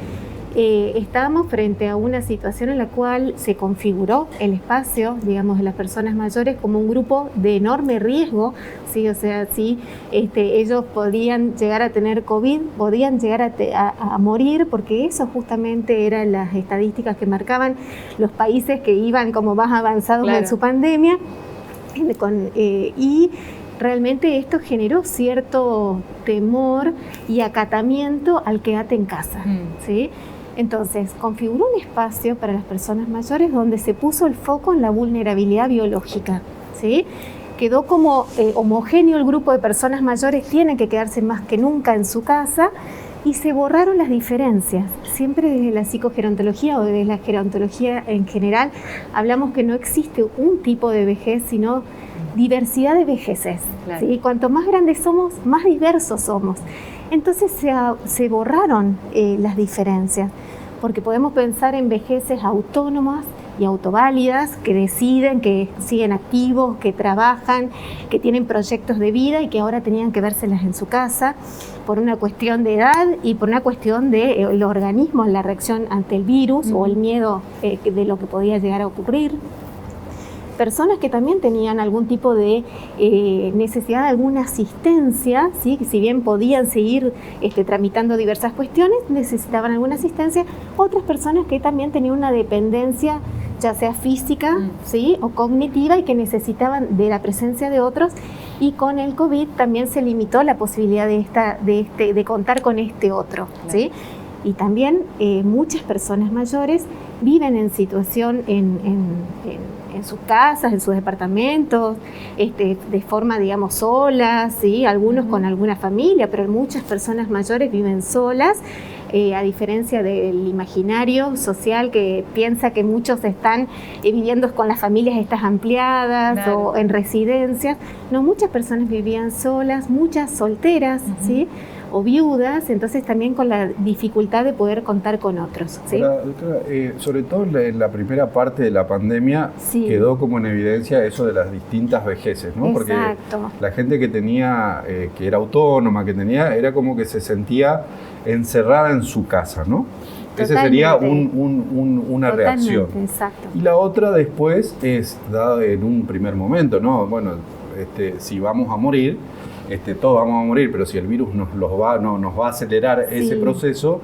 Estábamos frente a una situación en la cual se configuró el espacio, digamos, de las personas mayores como un grupo de enorme riesgo, ¿sí? O sea, sí, ellos podían llegar a tener COVID, podían llegar a morir, porque eso justamente eran las estadísticas que marcaban los países que iban como más avanzados en su pandemia. Y realmente esto generó cierto temor y acatamiento al quédate en casa, ¿sí? Entonces, configuró un espacio para las personas mayores donde se puso el foco en la vulnerabilidad biológica, ¿sí? Quedó como homogéneo el grupo de personas mayores, tienen que quedarse más que nunca en su casa, y se borraron las diferencias. Siempre desde la psicogerontología o desde la gerontología en general hablamos que no existe un tipo de vejez, sino diversidad de vejeces. Claro. ¿Sí? Cuanto más grandes somos, más diversos somos. Entonces se borraron las diferencias, porque podemos pensar en vejeces autónomas y autoválidas, que deciden, que siguen activos, que trabajan, que tienen proyectos de vida y que ahora tenían que vérselas en su casa por una cuestión de edad y por una cuestión del organismo en la reacción ante el virus o el miedo de lo que podía llegar a ocurrir. Personas que también tenían algún tipo de necesidad de alguna asistencia, ¿sí? Que si bien podían seguir tramitando diversas cuestiones, necesitaban alguna asistencia. Otras personas que también tenían una dependencia, ya sea física, ¿sí? O cognitiva, y que necesitaban de la presencia de otros. Y con el COVID también se limitó la posibilidad de contar con este otro, ¿sí? Y también muchas personas mayores viven en situación en sus casas, en sus departamentos, de forma, digamos, solas, ¿sí? Algunos con alguna familia, pero muchas personas mayores viven solas, a diferencia del imaginario social que piensa que muchos están viviendo con las familias estas ampliadas, claro, o en residencias. No, muchas personas vivían solas, muchas solteras, ¿sí? O viudas, entonces también con la dificultad de poder contar con otros, ¿sí? Ahora, doctora, sobre todo en la primera parte de la pandemia, sí, quedó como en evidencia eso de las distintas vejeces, ¿no? Porque la gente que tenía, que era autónoma, era como que se sentía encerrada en su casa, ¿no? Totalmente. Ese sería una reacción. Exacto. Y la otra después es dada en un primer momento, ¿no? Bueno, si vamos a morir, todos vamos a morir, pero si el virus nos va a acelerar, sí, ese proceso,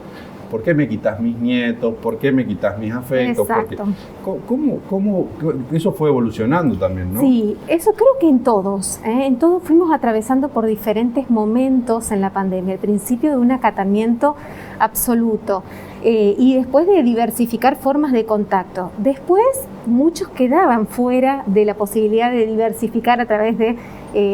¿por qué me quitas mis nietos? ¿Por qué me quitas mis afectos? Exacto. ¿Cómo eso fue evolucionando también, no? Sí, eso creo que en todos fuimos atravesando por diferentes momentos en la pandemia. Al principio de un acatamiento absoluto, y después de diversificar formas de contacto. Después muchos quedaban fuera de la posibilidad de diversificar a través de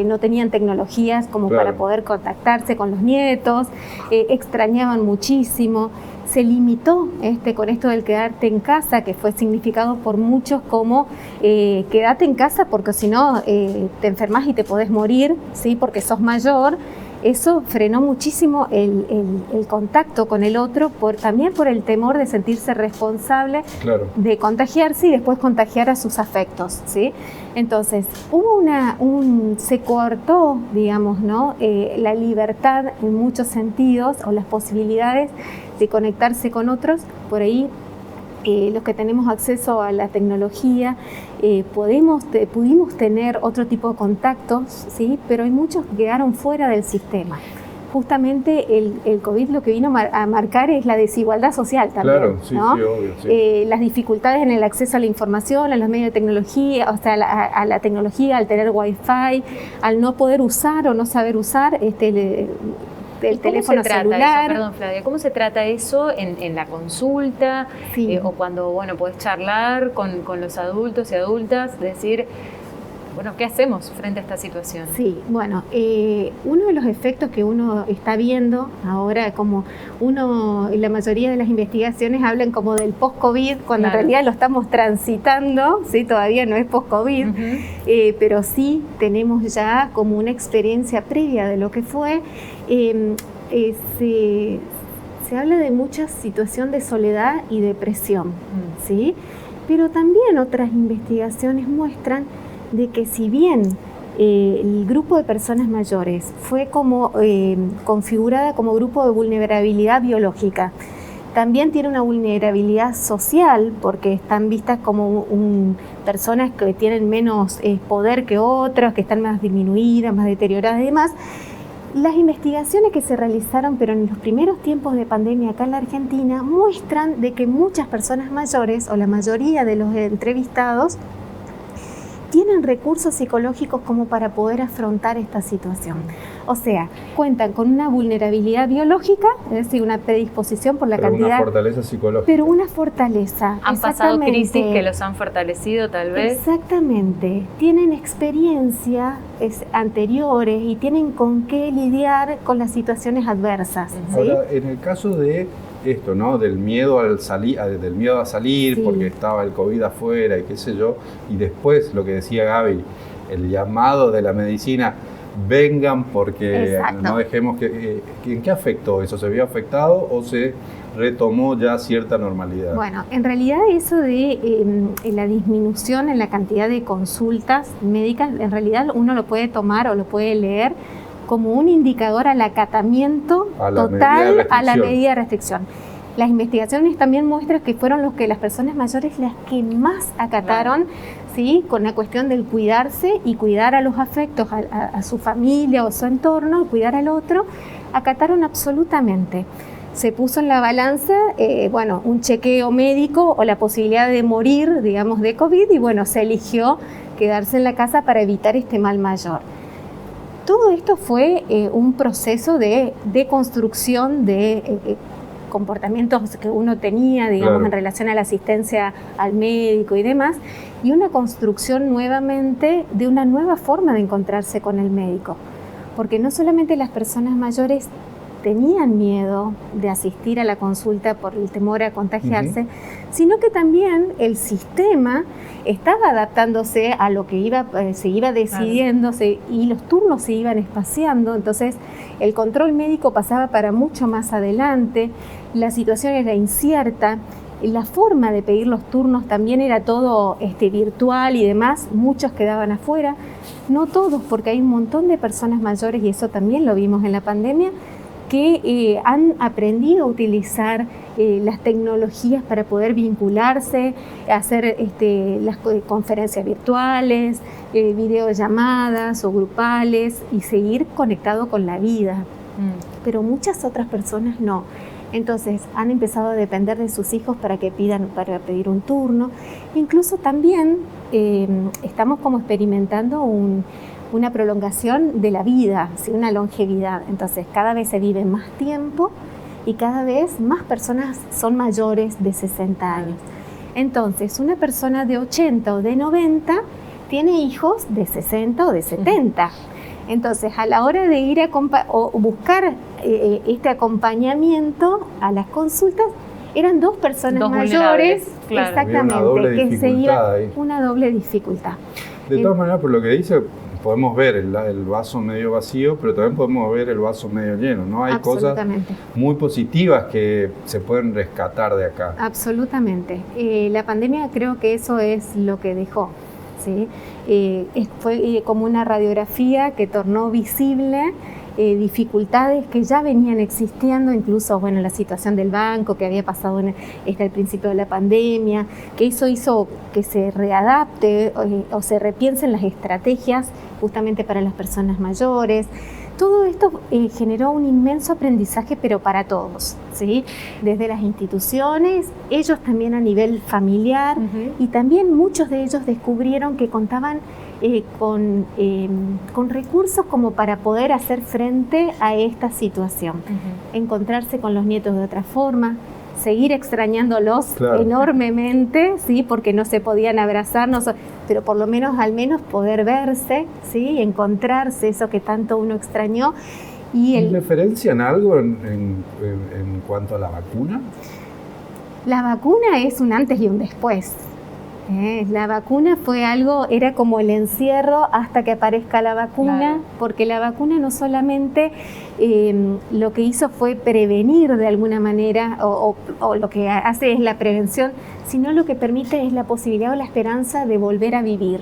no tenían tecnologías como para poder contactarse con los nietos, extrañaban muchísimo. Se limitó con esto del quedarte en casa, que fue significado por muchos como quédate en casa porque si no te enfermas y te podés morir, ¿sí? Porque sos mayor. Eso frenó muchísimo el contacto con el otro, también por el temor de sentirse responsable, claro, de contagiarse y después contagiar a sus afectos, ¿sí? Entonces, se cortó, digamos, ¿no? La libertad en muchos sentidos, o las posibilidades de conectarse con otros. Por ahí, los que tenemos acceso a la tecnología, pudimos tener otro tipo de contactos, ¿sí? Pero hay muchos que quedaron fuera del sistema. Justamente el COVID lo que vino a marcar es la desigualdad social también, claro, sí, ¿no? Sí, obvio, sí. Las dificultades en el acceso a la información, a los medios de tecnología, o sea, a la tecnología, al tener wifi, al no poder usar o no saber usar el teléfono celular. Eso? Perdón, Flavia, ¿cómo se trata eso en la consulta? Sí. O cuando, podés charlar con los adultos y adultas, decir, ¿qué hacemos frente a esta situación? Sí, uno de los efectos que uno está viendo ahora, como la mayoría de las investigaciones hablan como del post-COVID, cuando en realidad lo estamos transitando, ¿sí? Todavía no es post-COVID, pero sí tenemos ya como una experiencia previa de lo que fue. Se habla de mucha situación de soledad y depresión, ¿sí? Pero también otras investigaciones muestran de que si bien el grupo de personas mayores fue como configurada como grupo de vulnerabilidad biológica, también tiene una vulnerabilidad social porque están vistas como personas que tienen menos poder que otras, que están más disminuidas, más deterioradas y demás. Las investigaciones que se realizaron, pero en los primeros tiempos de pandemia acá en la Argentina, muestran de que muchas personas mayores, o la mayoría de los entrevistados, tienen recursos psicológicos como para poder afrontar esta situación. O sea, cuentan con una vulnerabilidad biológica, es decir, una predisposición por la pero cantidad. Una fortaleza psicológica. Pero una fortaleza. Han pasado crisis que los han fortalecido, tal vez. Exactamente. Tienen experiencias anteriores y tienen con qué lidiar con las situaciones adversas. ¿Sí? Ahora, en el caso de esto, ¿no? Del miedo a salir, Sí. porque estaba el COVID afuera y qué sé yo, y después lo que decía Gaby, el llamado de la medicina, vengan porque Exacto. no dejemos que... ¿En qué afectó eso? ¿Se vio afectado o se retomó ya cierta normalidad? Bueno, en realidad eso de la disminución en la cantidad de consultas médicas, en realidad uno lo puede tomar o lo puede leer como un indicador al acatamiento total a la medida de restricción. Las investigaciones también muestran que fueron las personas mayores las que más acataron, ¿sí? Con la cuestión del cuidarse y cuidar a los afectos, a su familia o su entorno, cuidar al otro, acataron absolutamente. Se puso en la balanza, un chequeo médico o la posibilidad de morir, digamos, de COVID, y bueno, se eligió quedarse en la casa para evitar este mal mayor. Todo esto fue un proceso de construcción de comportamientos que uno tenía, digamos, claro, en relación a la asistencia al médico y demás, y una construcción nuevamente de una nueva forma de encontrarse con el médico. Porque no solamente las personas mayores tenían miedo de asistir a la consulta por el temor a contagiarse, sino que también el sistema estaba adaptándose a lo que se iba decidiendo, y los turnos se iban espaciando, entonces el control médico pasaba para mucho más adelante, la situación era incierta, la forma de pedir los turnos también era todo virtual y demás, muchos quedaban afuera, no todos, porque hay un montón de personas mayores, y eso también lo vimos en la pandemia, que han aprendido a utilizar las tecnologías para poder vincularse, hacer las conferencias virtuales, videollamadas o grupales y seguir conectado con la vida. Pero muchas otras personas no. Entonces han empezado a depender de sus hijos para pedir un turno. Incluso también estamos como experimentando una prolongación de la vida, ¿sí? Una longevidad. Entonces cada vez se vive más tiempo y cada vez más personas son mayores de 60 años. Entonces una persona de 80 o de 90 tiene hijos de 60 o de 70. Entonces a la hora de ir o buscar este acompañamiento a las consultas, eran dos personas mayores, claro, exactamente, que se iba una doble dificultad. De todas maneras, por lo que dice, podemos ver el vaso medio vacío, pero también podemos ver el vaso medio lleno, ¿no? Hay cosas muy positivas que se pueden rescatar de acá. Absolutamente. La pandemia, creo que eso es lo que dejó, ¿sí? Fue como una radiografía que tornó visible dificultades que ya venían existiendo, incluso la situación del banco que había pasado al principio de la pandemia, que eso hizo que se readapte o se repiensen las estrategias justamente para las personas mayores. Todo esto generó un inmenso aprendizaje, pero para todos, ¿sí? Desde las instituciones, ellos también a nivel familiar, y también muchos de ellos descubrieron que contaban con recursos como para poder hacer frente a esta situación. Encontrarse con los nietos de otra forma, seguir extrañándolos enormemente, ¿sí? Porque no se podían abrazar, pero por lo menos al menos poder verse, ¿sí? Encontrarse, eso que tanto uno extrañó. ¿Diferencian algo en cuanto a la vacuna? La vacuna es un antes y un después. La vacuna era como el encierro hasta que aparezca la vacuna, porque la vacuna no solamente lo que hizo fue prevenir de alguna manera, o lo que hace es la prevención, sino lo que permite es la posibilidad o la esperanza de volver a vivir,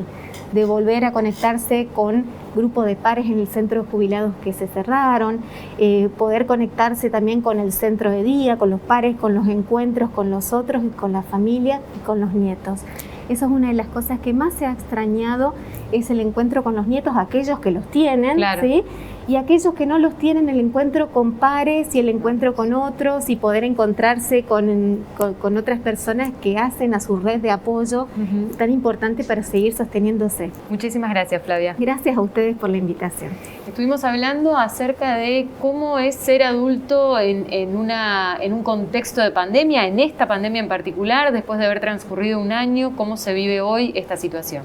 de volver a conectarse con grupos de pares en el centro de jubilados que se cerraron, poder conectarse también con el centro de día, con los pares, con los encuentros con los otros, y con la familia y con los nietos. Esa es una de las cosas que más se ha extrañado, es el encuentro con los nietos, aquellos que los tienen, ¿sí? y aquellos que no los tienen, el encuentro con pares y el encuentro con otros y poder encontrarse con otras personas que hacen a su red de apoyo tan importante para seguir sosteniéndose. Muchísimas gracias, Flavia. Gracias a ustedes por la invitación. Estuvimos hablando acerca de cómo es ser adulto en un contexto de pandemia, en esta pandemia en particular, después de haber transcurrido un año, cómo se vive hoy esta situación.